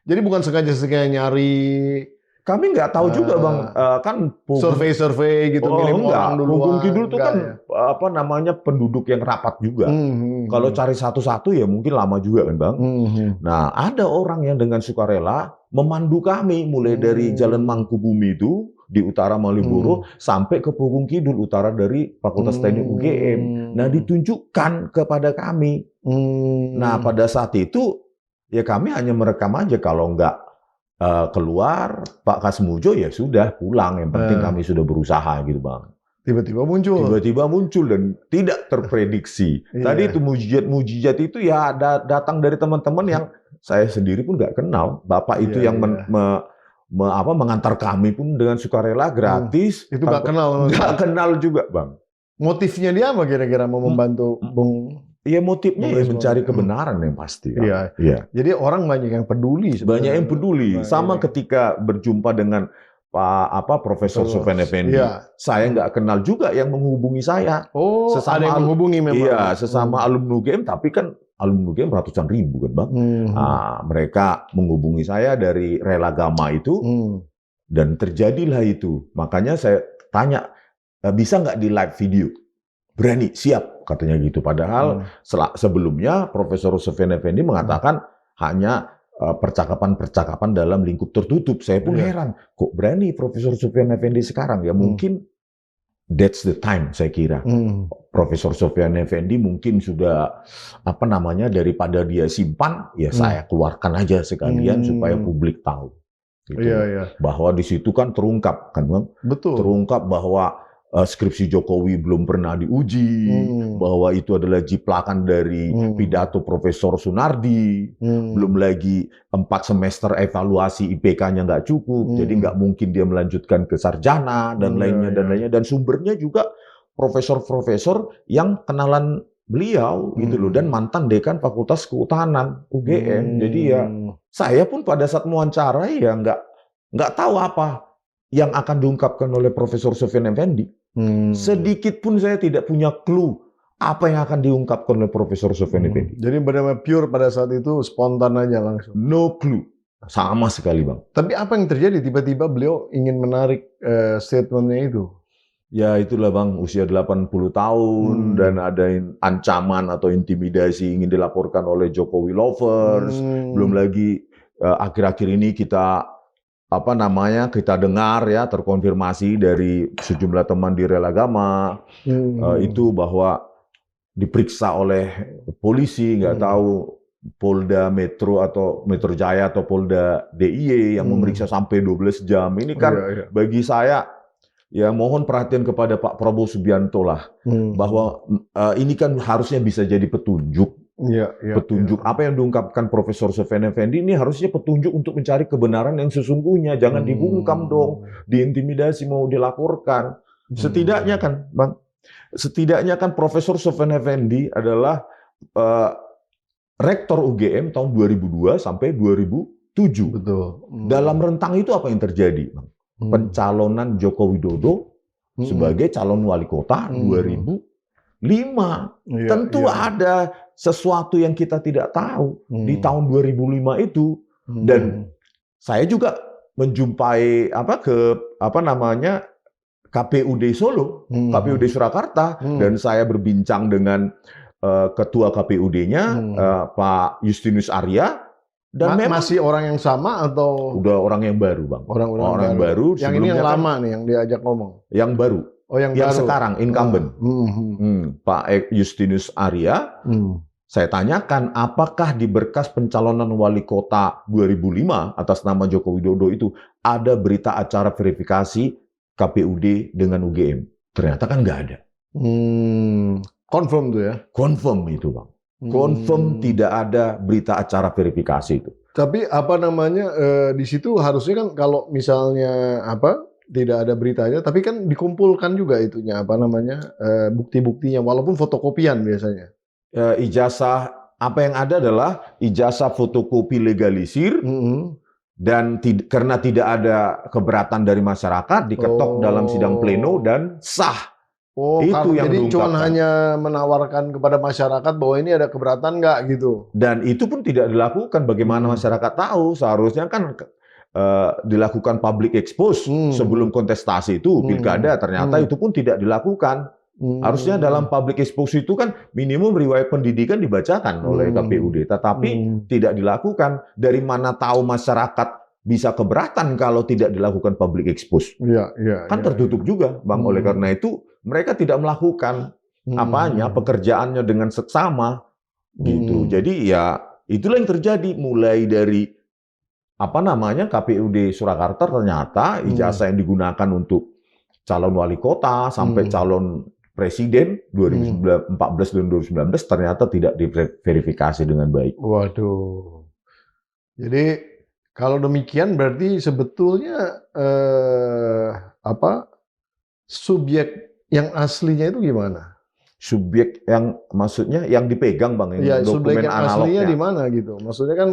Jadi bukan sengaja nyari. Kami nggak tahu juga Bang, kan survei gitu, ngirim orang duluan. Punggung Kidul itu kan penduduk yang rapat juga. Kalau cari satu-satu ya mungkin lama juga kan Bang. Nah, ada orang yang dengan sukarela memandu kami mulai dari Jalan Mangkubumi itu di utara Malioboro sampai ke Punggung Kidul, utara dari Fakultas Teknik UGM. Nah, ditunjukkan kepada kami. Nah, pada saat itu Ya kami hanya merekam aja, kalau nggak keluar Pak Kasmujo ya sudah pulang. Yang penting kami sudah berusaha gitu Bang. Tiba-tiba muncul. Tiba-tiba muncul dan tidak terprediksi. Tadi itu mujizat itu ya datang dari teman-teman yang saya sendiri pun nggak kenal. Bapak itu yang mengantar kami pun dengan sukarela gratis. Itu nggak kenal. Nggak kenal juga Bang. Motifnya dia apa kira-kira mau membantu Bung? Iya, motifnya ya mencari kebenaran yang pasti. Iya. Jadi orang banyak yang peduli. Banyak yang peduli. Sama ketika berjumpa dengan Profesor Sofyan Effendi. Saya nggak kenal juga yang menghubungi saya. Oh, ada yang menghubungi memang. Iya, sesama alumni UGM, tapi kan alumni UGM ratusan ribu kan Bang. Nah, mereka menghubungi saya dari Relagama itu, dan terjadilah itu. Makanya saya tanya, bisa nggak di live video? Berani, siap, katanya gitu. Padahal sebelumnya Profesor Sofyan Effendi mengatakan hanya percakapan-percakapan dalam lingkup tertutup. Saya pun heran, kok berani Profesor Sofyan Effendi sekarang? Ya mungkin that's the time, saya kira. Profesor Sofyan Effendi mungkin sudah daripada dia simpan, ya saya keluarkan aja sekalian supaya publik tahu. Gitu. Bahwa di situ kan terungkap kan Bang? Betul. Terungkap bahwa skripsi Jokowi belum pernah diuji, bahwa itu adalah jiplakan dari pidato Profesor Sunardi, belum lagi 4 semester evaluasi IPK-nya nggak cukup, jadi nggak mungkin dia melanjutkan ke sarjana dan lainnya dan lainnya, dan sumbernya juga profesor-profesor yang kenalan beliau gitu loh, dan mantan dekan Fakultas Kehutanan UGM. Jadi ya saya pun pada saat mewawancarai ya nggak tahu apa yang akan diungkapkan oleh Profesor Sofyan Effendi. Sedikit pun saya tidak punya clue apa yang akan diungkapkan oleh Profesor Sofyan Effendi. Jadi benar-benar pure pada saat itu, spontan aja langsung. No clue. Sama sekali Bang. Tapi apa yang terjadi? Tiba-tiba beliau ingin menarik statementnya itu. Ya itulah Bang, usia 80 tahun dan ada ancaman atau intimidasi ingin dilaporkan oleh Jokowi lovers. Belum lagi akhir-akhir ini kita kita dengar ya, terkonfirmasi dari sejumlah teman di Relagama itu bahwa diperiksa oleh polisi, nggak tahu Polda Metro atau Metro Jaya atau Polda DIY yang memeriksa sampai 12 jam. Ini kan bagi saya ya mohon perhatian kepada Pak Prabowo Subianto lah, bahwa ini kan harusnya bisa jadi petunjuk. Petunjuk apa yang diungkapkan Profesor Sofyan Effendi ini harusnya petunjuk untuk mencari kebenaran yang sesungguhnya. Jangan dibungkam dong, diintimidasi mau dilaporkan. Setidaknya kan Bang, Profesor Sofyan Effendi adalah rektor UGM tahun 2002 sampai 2007. Betul. Dalam rentang itu apa yang terjadi Bang? Pencalonan Joko Widodo sebagai calon wali kota 2005. Tentu ada sesuatu yang kita tidak tahu di tahun 2005 itu, dan saya juga menjumpai KPUD Solo, KPUD Surakarta, dan saya berbincang dengan ketua KPUD-nya Pak Justinus Arya, dan memang masih orang yang sama atau udah orang yang baru Bang, orang yang baru. Yang ini yang lama nih yang diajak ngomong, yang baru. Yang baru. Sekarang incumbent, Pak Justinus Arya. Saya tanyakan, apakah di berkas pencalonan wali kota 2005 atas nama Joko Widodo itu ada berita acara verifikasi KPUD dengan UGM? Ternyata kan nggak ada. Confirm tuh ya? Confirm itu Bang. Confirm tidak ada berita acara verifikasi itu. Tapi di situ harusnya kan kalau misalnya tidak ada beritanya, tapi kan dikumpulkan juga itunya bukti-buktinya, walaupun fotokopian biasanya. Ijazah apa yang ada adalah ijazah fotokopi legalisir, dan karena tidak ada keberatan dari masyarakat diketok dalam sidang pleno dan sah. Itu yang jadi cuma hanya menawarkan kepada masyarakat bahwa ini ada keberatan nggak gitu. Dan itu pun tidak dilakukan. Bagaimana masyarakat tahu? Seharusnya kan dilakukan public expose sebelum kontestasi itu pilkada. Ternyata itu pun tidak dilakukan. Harusnya dalam public expose itu kan minimum riwayat pendidikan dibacakan oleh KPUD, tetapi tidak dilakukan. Dari mana tahu masyarakat bisa keberatan kalau tidak dilakukan public expose? Kan tertutup juga, Bang. Oleh karena itu mereka tidak melakukan pekerjaannya dengan seksama gitu. Jadi ya itulah yang terjadi mulai dari KPUD Surakarta ternyata ijazah yang digunakan untuk calon wali kota sampai calon presiden 2014 dan 2019 ternyata tidak diverifikasi dengan baik. Waduh. Jadi kalau demikian berarti sebetulnya subjek yang aslinya itu gimana? Subjek yang maksudnya yang dipegang Bang, ya, dokumen subjek yang analognya. Aslinya di mana gitu? Maksudnya kan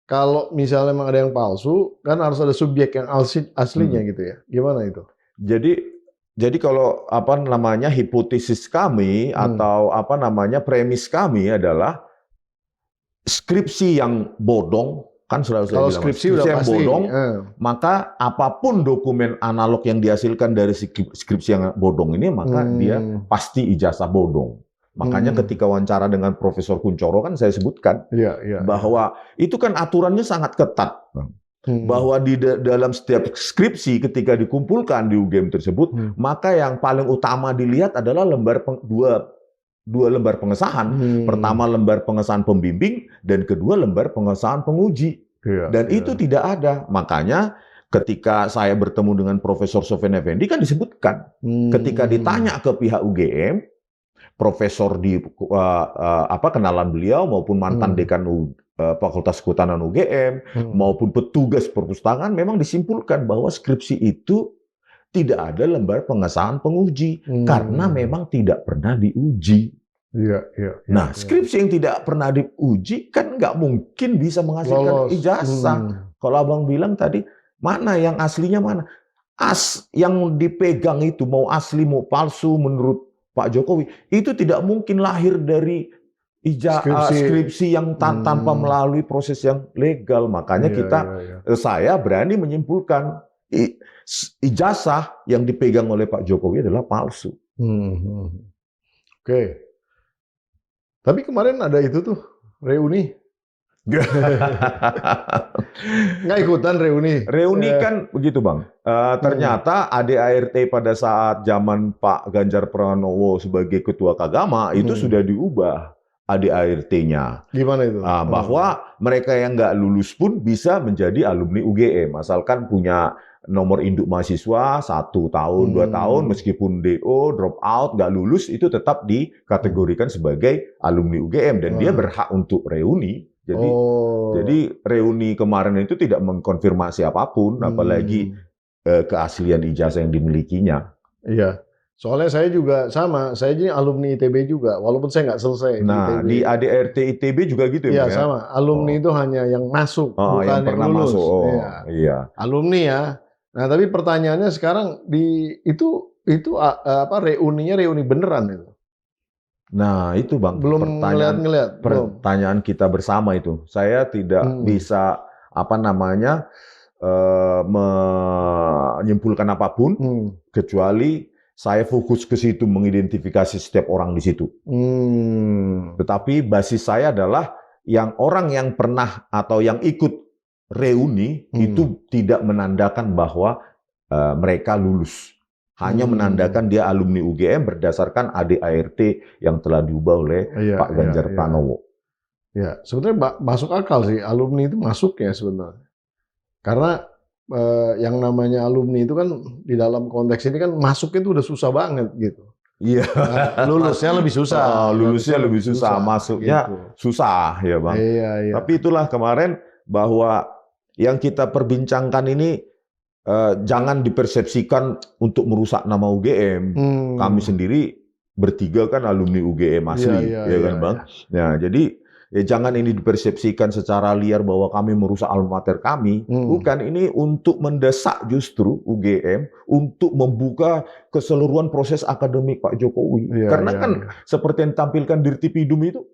kalau misalnya memang ada yang palsu, kan harus ada subjek yang aslinya gitu ya. Gimana itu? Jadi kalau hipotesis kami atau premis kami adalah skripsi yang bodong, kan selalu saya bilang, skripsi udah yang pasti, bodong, maka apapun dokumen analog yang dihasilkan dari skripsi yang bodong ini, maka dia pasti ijazah bodong. Makanya ketika wawancara dengan Profesor Kuncoro kan saya sebutkan bahwa itu kan aturannya sangat ketat, Bang. Bahwa di dalam setiap skripsi ketika dikumpulkan di UGM tersebut, maka yang paling utama dilihat adalah dua lembar pengesahan. Pertama lembar pengesahan pembimbing dan kedua lembar pengesahan penguji. Dan itu tidak ada. Makanya ketika saya bertemu dengan Profesor Sofyan Effendi kan disebutkan ketika ditanya ke pihak UGM, profesor di kenalan beliau maupun mantan dekan Fakultas Kehutanan UGM maupun petugas perpustakaan memang disimpulkan bahwa skripsi itu tidak ada lembar pengesahan penguji karena memang tidak pernah diuji. Nah, skripsi yang tidak pernah diuji kan nggak mungkin bisa menghasilkan ijazah. Kalau Abang bilang tadi, mana yang aslinya mana? Yang dipegang itu mau asli mau palsu menurut Pak Jokowi, itu tidak mungkin lahir dari skripsi yang tanpa melalui proses yang legal. Makanya saya berani menyimpulkan ijazah yang dipegang oleh Pak Jokowi adalah palsu. Oke. Tapi kemarin ada itu tuh, reuni. Nggak ikutan reuni. Reuni kan begitu Bang. Ternyata ADART pada saat zaman Pak Ganjar Pranowo sebagai Ketua Kagama itu sudah diubah ADART-nya. Gimana itu? Bahwa mereka yang nggak lulus pun bisa menjadi alumni UGM, asalkan punya nomor induk mahasiswa 1 tahun, 2 tahun, meskipun DO, drop out, nggak lulus, itu tetap dikategorikan sebagai alumni UGM dan dia berhak untuk reuni. Jadi reuni kemarin itu tidak mengkonfirmasi apapun, apalagi keaslian ijazah yang dimilikinya. Iya, soalnya saya juga sama, saya jadi alumni ITB juga, walaupun saya nggak selesai. Nah, di ADART ITB juga gitu ya? Iya, sama. Alumni itu hanya yang masuk, bukan yang pernah lulus. Masuk. Iya. Alumni ya. Nah, tapi pertanyaannya sekarang reuninya reuni beneran itu. Nah, itu Bang, belum ngeliat. Pertanyaan kita bersama itu. Saya tidak bisa menyimpulkan apapun kecuali saya fokus ke situ mengidentifikasi setiap orang di situ. Tetapi basis saya adalah orang yang pernah atau yang ikut reuni itu tidak menandakan bahwa mereka lulus. Hanya menandakan dia alumni UGM berdasarkan ADART yang telah diubah oleh Pak Ganjar Pranowo. Ya, sebetulnya masuk akal sih, alumni itu masuk ya sebenarnya. Karena yang namanya alumni itu kan di dalam konteks ini kan masuknya itu udah susah banget gitu. Iya. Lulusnya lebih susah. Lulusnya lebih susah, masuknya gitu. Susah ya Bang. Iya. Tapi itulah kemarin bahwa yang kita perbincangkan ini jangan dipersepsikan untuk merusak nama UGM. Kami sendiri bertiga kan alumni UGM asli, kan Bang. Nah, jadi jangan ini dipersepsikan secara liar bahwa kami merusak alma mater kami. Bukan, ini untuk mendesak justru UGM untuk membuka keseluruhan proses akademik Pak Jokowi. Karena seperti yang ditampilkan di Dirtipidum itu,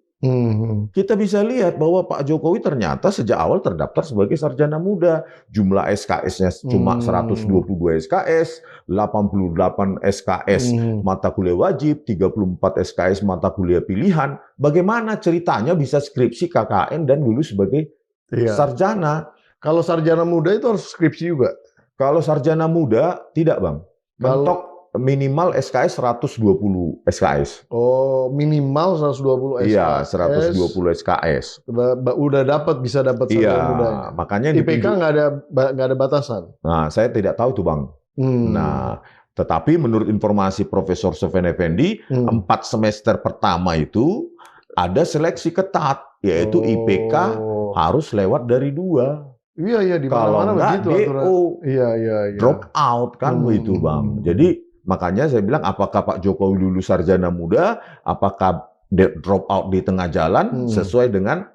kita bisa lihat bahwa Pak Jokowi ternyata sejak awal terdaftar sebagai sarjana muda. Jumlah SKS-nya cuma 122 SKS, 88 SKS mata kuliah wajib, 34 SKS mata kuliah pilihan. Bagaimana ceritanya bisa skripsi KKN dan lulus sebagai sarjana? Kalau sarjana muda itu harus skripsi juga? Kalau sarjana muda, tidak Bang. minimal SKS 120 SKS. Oh, minimal 120 SKS. Iya, 120 SKS. Udah bisa dapat Satria Iya, Mudanya. makanya IPK nggak ada batasan. Nah, saya tidak tahu tuh Bang. Nah, tetapi menurut informasi Profesor Sofyan Effendi, 4 semester pertama itu ada seleksi ketat, yaitu IPK harus lewat dari 2. Iya, di mana-mana begitu aturan. Iya. Drop out kan begitu Bang. Jadi makanya saya bilang, apakah Pak Jokowi lulus sarjana muda, apakah drop out di tengah jalan, sesuai dengan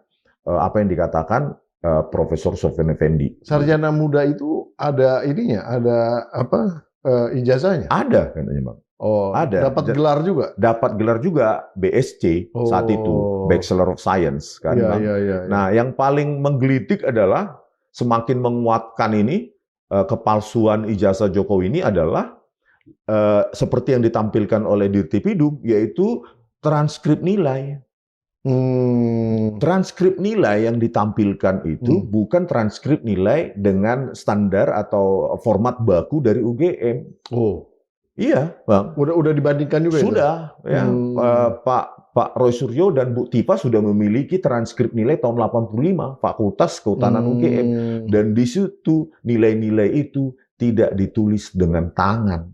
apa yang dikatakan Profesor Sofyan Effendi. Sarjana muda itu ada ininya, ada apa ijazahnya? Ada katanya Bang. Oh, ada. Dapat gelar juga? Dapat gelar juga, BSc saat itu, Bachelor of Science kan Bang. Iya. Nah, yang paling menggelitik adalah semakin menguatkan ini kepalsuan ijazah Jokowi ini adalah seperti yang ditampilkan oleh Dirtipidum, yaitu transkrip nilai. Transkrip nilai yang ditampilkan itu bukan transkrip nilai dengan standar atau format baku dari UGM. Oh, iya, Bang. Udah dibandingkan juga sudah, itu? Ya. Pak Roy Suryo dan Bu Tifa sudah memiliki transkrip nilai tahun 85 Fakultas Kehutanan UGM, dan di situ nilai-nilai itu tidak ditulis dengan tangan.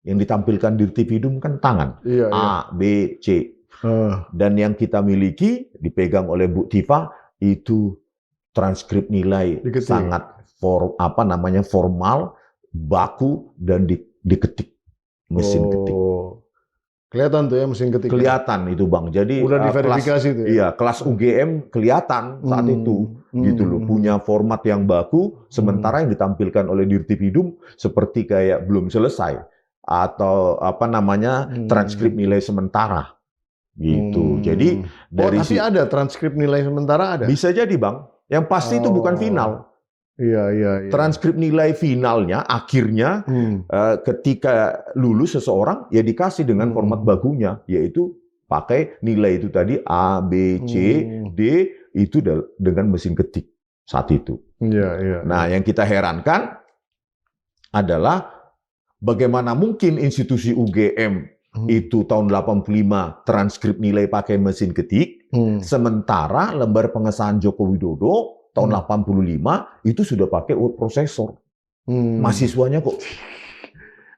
Yang ditampilkan Dirtipidum kan tangan. A, B, C. Dan yang kita miliki dipegang oleh Bu Tifa itu transkrip nilai sangat formal, baku, dan diketik mesin ketik. Kelihatan tuh ya mesin ketik. Kelihatan itu Bang. Jadi udah diverifikasi itu ya. Iya, kelas UGM kelihatan saat itu gitu loh. Punya format yang baku, sementara yang ditampilkan oleh Dirtipidum seperti kayak belum selesai atau transkrip nilai sementara. Gitu. Jadi dari tapi ada transkrip nilai sementara ada. Bisa jadi Bang. Yang pasti itu bukan final. Iya. Transkrip nilai finalnya akhirnya ketika lulus seseorang ya dikasih dengan format bakunya, yaitu pakai nilai itu tadi A, B, C, D itu dengan mesin ketik saat itu. Iya. Nah, yang kita herankan adalah bagaimana mungkin institusi UGM itu tahun 85 transkrip nilai pakai mesin ketik, sementara lembar pengesahan Joko Widodo tahun 85 itu sudah pakai word processor. Mahasiswanya kok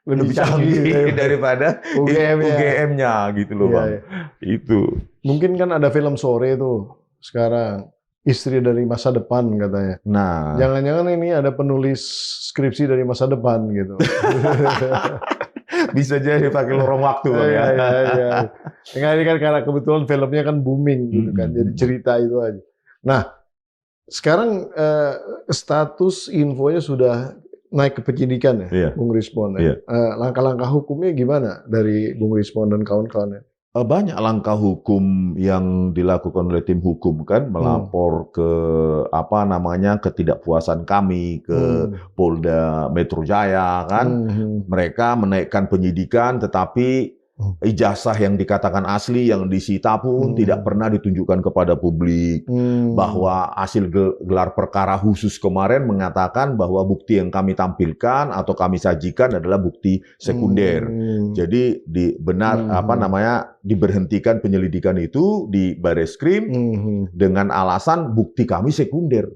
lebih canggih daripada UGM-nya gitu loh Bang. Iya. Itu. Mungkin kan ada film sore tuh sekarang, Istri dari Masa Depan katanya. Nah, jangan-jangan ini ada penulis skripsi dari masa depan gitu. Bisa jadi pakai lorong waktu Bang ya. Iya. Ini kan karena kebetulan filmnya kan booming gitu kan. Jadi cerita itu aja. Nah, sekarang status infonya sudah naik ke penyidikan ya, Bung Rismon. Langkah-langkah hukumnya gimana dari Bung Rismon dan kawan-kawannya? Banyak langkah hukum yang dilakukan oleh tim hukum kan, melapor ke ketidakpuasan kami ke Polda Metro Jaya kan. Mereka menaikkan penyidikan, tetapi ijazah yang dikatakan asli yang disita pun tidak pernah ditunjukkan kepada publik. Bahwa hasil gelar perkara khusus kemarin mengatakan bahwa bukti yang kami tampilkan atau kami sajikan adalah bukti sekunder. Jadi diberhentikan penyelidikan itu di Bareskrim dengan alasan bukti kami sekunder.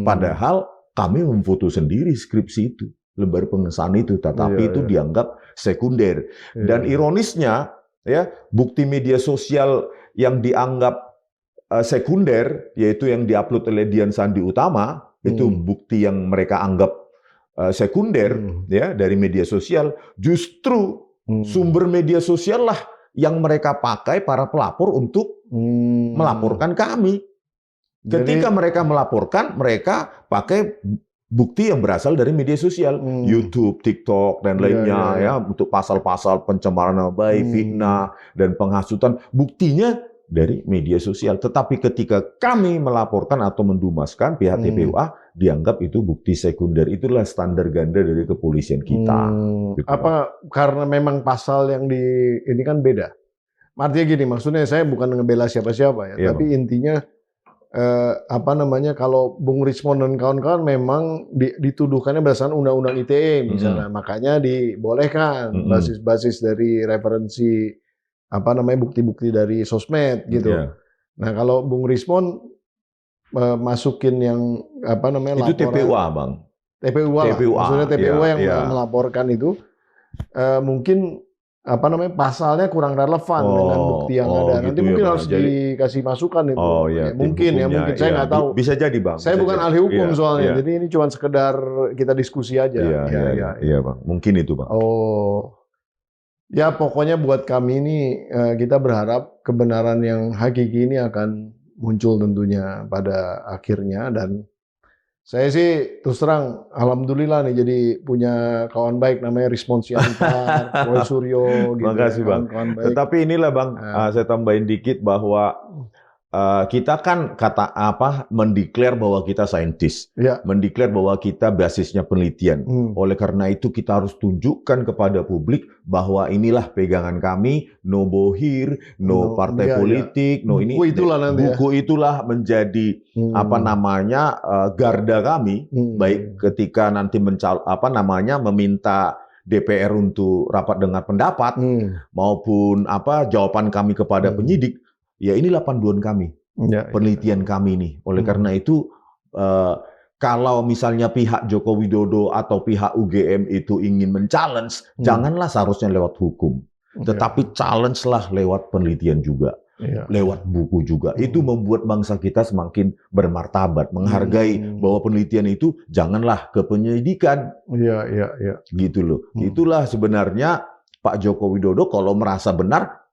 Padahal kami memfoto sendiri skripsi itu, lembar pengesahan itu, tetapi itu dianggap sekunder. Dan ironisnya, ya, bukti media sosial yang dianggap sekunder, yaitu yang diupload oleh Dian Sandi Utama, itu bukti yang mereka anggap sekunder, ya, dari media sosial. Justru sumber media sosial lah yang mereka pakai para pelapor untuk melaporkan kami. Ketika mereka melaporkan, mereka pakai bukti yang berasal dari media sosial, YouTube, TikTok, dan lainnya, ya, untuk pasal-pasal pencemaran nama baik, fitnah, dan penghasutan. Buktinya dari media sosial. Tetapi ketika kami melaporkan atau mendumaskan pihak TPUA, dianggap itu bukti sekunder. Itulah standar ganda dari kepolisian kita. Gitu. Apa karena memang pasal yang ini kan beda? Artinya gini, maksudnya saya bukan ngebela siapa-siapa ya, tapi intinya kalau Bung Rismond dan kawan-kawan memang dituduhkannya berdasarkan undang-undang ITE misalnya, makanya dibolehkan basis-basis dari referensi bukti-bukti dari sosmed gitu. Nah kalau Bung Rismond masukin yang itu laporan TPUA Bang. TPUA lah, maksudnya TPUA yang melaporkan itu mungkin pasalnya kurang relevan dengan bukti yang ada. Nanti gitu mungkin ya, harus dikasih masukan itu. Mungkin saya nggak tahu. Bisa jadi Bang. Saya bukan ahli hukum soalnya, jadi ini cuma sekedar kita diskusi aja. Iya Bang, mungkin itu Bang. Oh, ya pokoknya buat kami ini kita berharap kebenaran yang hakiki ini akan muncul tentunya pada akhirnya, dan saya sih terus terang alhamdulillah nih jadi punya kawan baik namanya Rismond Sianipar, Roy Suryo gitu. Makasih Bang. Tetapi inilah Bang, saya tambahin dikit bahwa kita kan mendeklar bahwa kita saintis, mendeklar bahwa kita basisnya penelitian. Oleh karena itu kita harus tunjukkan kepada publik bahwa inilah pegangan kami, no bohir, no partai politik, no ini buku itulah menjadi garda kami, baik ketika nanti meminta DPR untuk rapat dengar pendapat maupun jawaban kami kepada penyidik. Ya inilah panduan kami, penelitian kami ini. Oleh karena itu, kalau misalnya pihak Joko Widodo atau pihak UGM itu ingin men-challenge, janganlah seharusnya lewat hukum. Tetapi challenge-lah lewat penelitian juga, lewat buku juga. Itu membuat bangsa kita semakin bermartabat, menghargai bahwa penelitian itu janganlah ke penyidikan. Gitu loh. Itulah sebenarnya Pak Joko Widodo kalau merasa benar,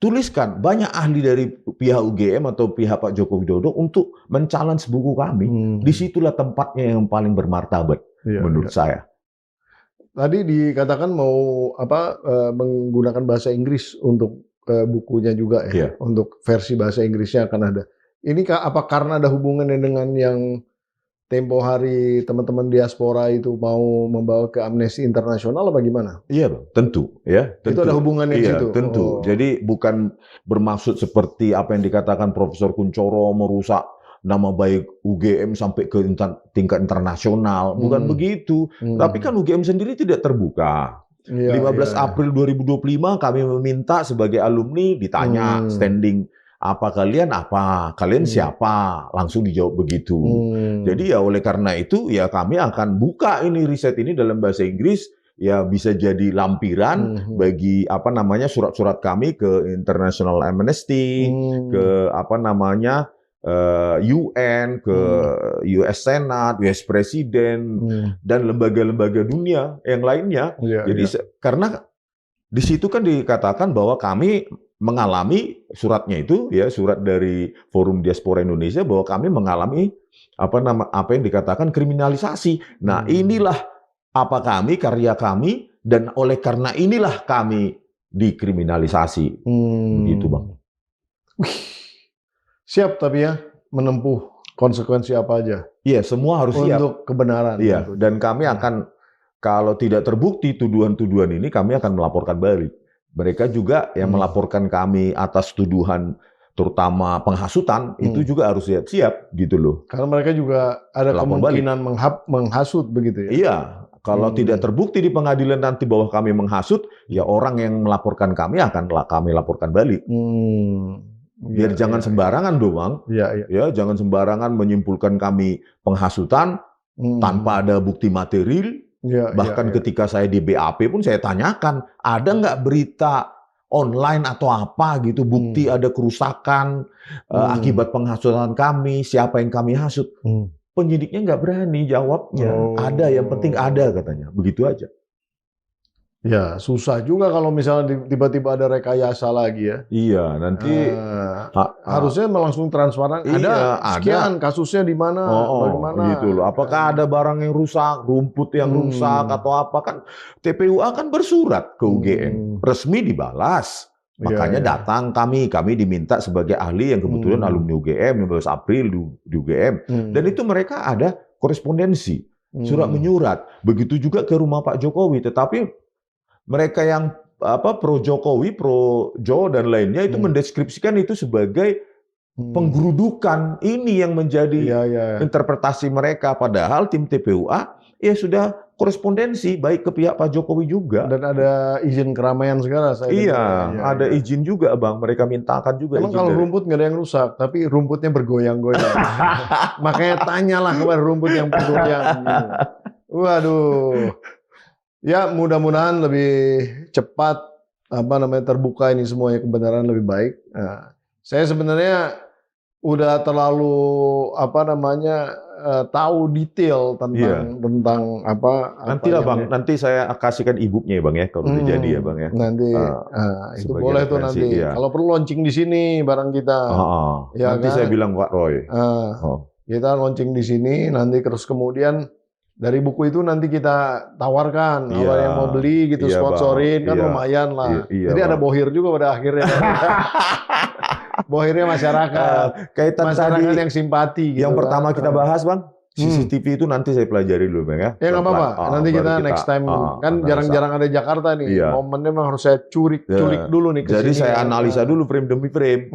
tuliskan banyak ahli dari pihak UGM atau pihak Pak Joko Widodo untuk men-challenge buku kami. Disitulah tempatnya yang paling bermartabat menurut saya. Tadi dikatakan mau menggunakan bahasa Inggris untuk bukunya juga ya, untuk versi bahasa Inggrisnya akan ada. Ini apa karena ada hubungannya dengan yang tempo hari teman-teman diaspora itu mau membawa ke Amnesty Internasional apa gimana? Iya Bang, tentu. Itu ada hubungannya di situ? Tentu. Jadi bukan bermaksud seperti apa yang dikatakan Profesor Kuncoro merusak nama baik UGM sampai ke tingkat internasional. Bukan begitu. Tapi kan UGM sendiri tidak terbuka. 15 April 2025 kami meminta sebagai alumni ditanya standing. Kalian siapa? Langsung dijawab begitu. Jadi ya oleh karena itu ya kami akan buka ini riset ini dalam bahasa Inggris, ya bisa jadi lampiran bagi surat-surat kami ke International Amnesty, ke UN, ke US Senate, US Presiden, dan lembaga-lembaga dunia yang lainnya. Karena di situ kan dikatakan bahwa kami mengalami suratnya itu surat dari Forum Diaspora Indonesia bahwa kami mengalami apa yang dikatakan kriminalisasi. Nah, inilah karya kami, dan oleh karena inilah kami dikriminalisasi. Begitu Bang. Siap tapi ya menempuh konsekuensi apa aja. Iya, semua harus siap untuk kebenaran. Iya, dan kami akan, kalau tidak terbukti tuduhan-tuduhan ini, kami akan melaporkan balik. Mereka juga yang melaporkan kami atas tuduhan terutama penghasutan, itu juga harus siap-siap gitu loh. Karena mereka juga ada kemungkinan menghasut begitu ya. Iya, kalau tidak terbukti di pengadilan nanti bahwa kami menghasut, ya orang yang melaporkan kami akan kami laporkan balik. Biar jangan sembarangan dong Bang. Ya, jangan sembarangan menyimpulkan kami penghasutan tanpa ada bukti material. Bahkan ketika saya di BAP pun saya tanyakan, ada nggak berita online atau apa gitu, bukti ada kerusakan akibat penghasutan kami, siapa yang kami hasut. Penyidiknya nggak berani jawabnya. Ada, yang penting ada katanya. Begitu aja. Ya, susah juga kalau misalnya tiba-tiba ada rekayasa lagi ya. Iya, nanti harusnya langsung transparan. Ada sekian kasusnya di mana, bagaimana. Gitu loh. Apakah ada barang yang rusak, rumput yang rusak atau apa, kan TPUA kan bersurat ke UGM, resmi dibalas. Makanya datang kami diminta sebagai ahli yang kebetulan alumni UGM 15 April di UGM. Dan itu mereka ada korespondensi, surat menyurat. Begitu juga ke rumah Pak Jokowi, tetapi mereka yang pro Jokowi, pro Jo dan lainnya itu mendeskripsikan itu sebagai penggerudukan. Ini yang menjadi interpretasi mereka. Padahal tim TPUA ya sudah korespondensi baik ke pihak Pak Jokowi juga. Dan ada izin keramaian segala. Ada izin juga, Bang. Mereka mintakan juga. Emang kalau rumput nggak ada yang rusak, tapi rumputnya bergoyang-goyang. Makanya tanyalah kepada rumput yang bergoyang. Waduh. Ya mudah-mudahan lebih cepat terbuka ini semuanya, kebenaran lebih baik. Nah, saya sebenarnya udah terlalu tahu detail tentang nantilah Bang, nanti saya kasihkan e-booknya ya Bang ya, kalau udah jadi ya Bang ya. Nanti itu boleh tuh nanti. Kalau perlu launching di sini barang kita. Nanti kan? Saya bilang Pak Roy. Kita launching di sini, nanti terus kemudian dari buku itu nanti kita tawarkan, kalau yang mau beli gitu, sponsorin kan lumayan lah. Jadi ada bohir juga pada akhirnya. Bohirnya masyarakat, masyarakat yang simpati. Gitu, yang pertama kita bahas Bang, CCTV itu nanti saya pelajari dulu Bang ya. Ya nggak apa-apa, nanti kita next time. Kan jarang-jarang ada Jakarta nih, momennya memang harus saya culik dulu nih. Jadi saya analisa dulu frame demi frame.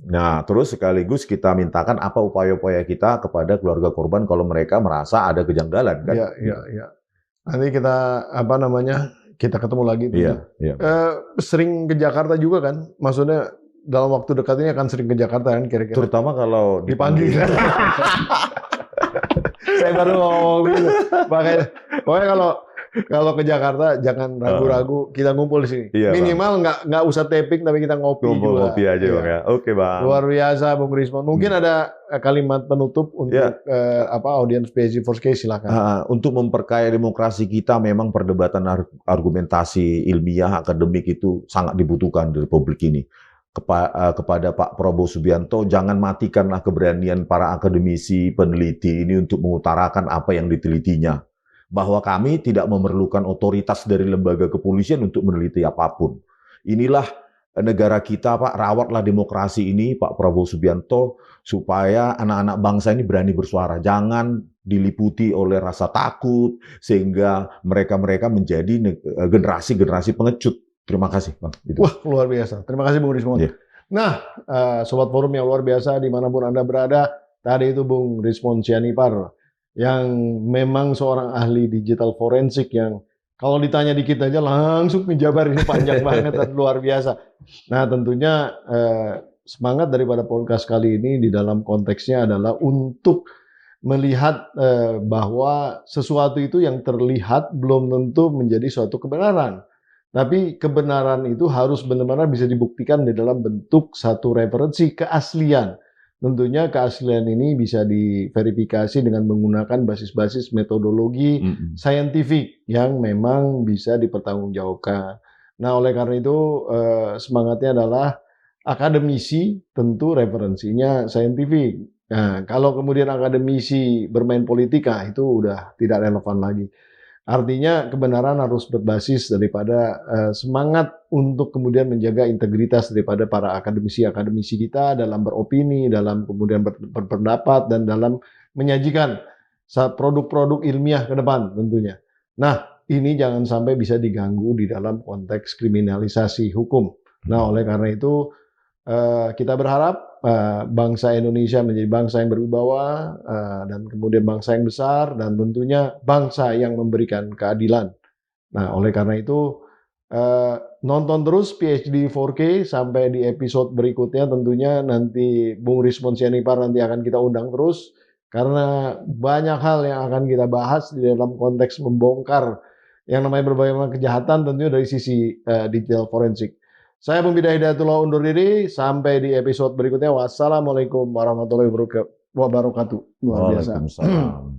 Nah terus sekaligus kita mintakan apa upaya-upaya kita kepada keluarga korban kalau mereka merasa ada kejanggalan kan. Iya. Nanti kita kita ketemu lagi. Sering ke Jakarta juga kan, maksudnya dalam waktu dekat ini akan sering ke Jakarta kan kira-kira. Terutama kalau dipanggil. Saya baru ngomong gitu. Pokoknya kalau ke Jakarta jangan ragu-ragu, kita ngumpul di sini. Minimal nggak usah taping tapi kita ngopi juga. Ngopi aja Bang ya. Oke Bang. Luar biasa Bung Rismon. Mungkin ada kalimat penutup untuk audiens PSG4K, silakan. Untuk memperkaya demokrasi kita memang perdebatan argumentasi ilmiah akademik itu sangat dibutuhkan di Republik ini. Kepada Pak Prabowo Subianto, jangan matikanlah keberanian para akademisi, peneliti ini untuk mengutarakan apa yang ditelitinya. Bahwa kami tidak memerlukan otoritas dari lembaga kepolisian untuk meneliti apapun. Inilah negara kita, Pak, rawatlah demokrasi ini, Pak Prabowo Subianto, supaya anak-anak bangsa ini berani bersuara. Jangan diliputi oleh rasa takut, sehingga mereka-mereka menjadi generasi-generasi pengecut. Terima kasih, Bang. Wah, luar biasa. Terima kasih, Bung Rismon. Nah, Sobat Forum yang luar biasa, dimanapun Anda berada, tadi itu Bung Rismon Sianipar, yang memang seorang ahli digital forensik yang kalau ditanya dikit aja langsung menjabar, ini panjang banget dan luar biasa. Nah, tentunya semangat daripada podcast kali ini di dalam konteksnya adalah untuk melihat bahwa sesuatu itu yang terlihat belum tentu menjadi suatu kebenaran. Tapi kebenaran itu harus benar-benar bisa dibuktikan di dalam bentuk satu referensi keaslian. Tentunya keaslian ini bisa diverifikasi dengan menggunakan basis-basis metodologi saintifik yang memang bisa dipertanggungjawabkan. Nah, oleh karena itu semangatnya adalah akademisi tentu referensinya saintifik. Nah, kalau kemudian akademisi bermain politika itu udah tidak relevan lagi. Artinya kebenaran harus berbasis daripada semangat untuk kemudian menjaga integritas daripada para akademisi-akademisi kita dalam beropini, dalam kemudian berpendapat, dan dalam menyajikan produk-produk ilmiah ke depan tentunya. Nah, ini jangan sampai bisa diganggu di dalam konteks kriminalisasi hukum. Nah, oleh karena itu kita berharap bangsa Indonesia menjadi bangsa yang berwibawa dan kemudian bangsa yang besar dan tentunya bangsa yang memberikan keadilan. Nah, oleh karena itu nonton terus PhD 4K sampai di episode berikutnya. Tentunya nanti Bung Rismon Sianipar nanti akan kita undang terus karena banyak hal yang akan kita bahas di dalam konteks membongkar yang namanya berbagai macam kejahatan tentunya dari sisi digital forensik. Saya Bung Bida Hidayatullah undur diri. Sampai di episode berikutnya. Wassalamualaikum warahmatullahi wabarakatuh. Luar biasa. Waalaikumsalam.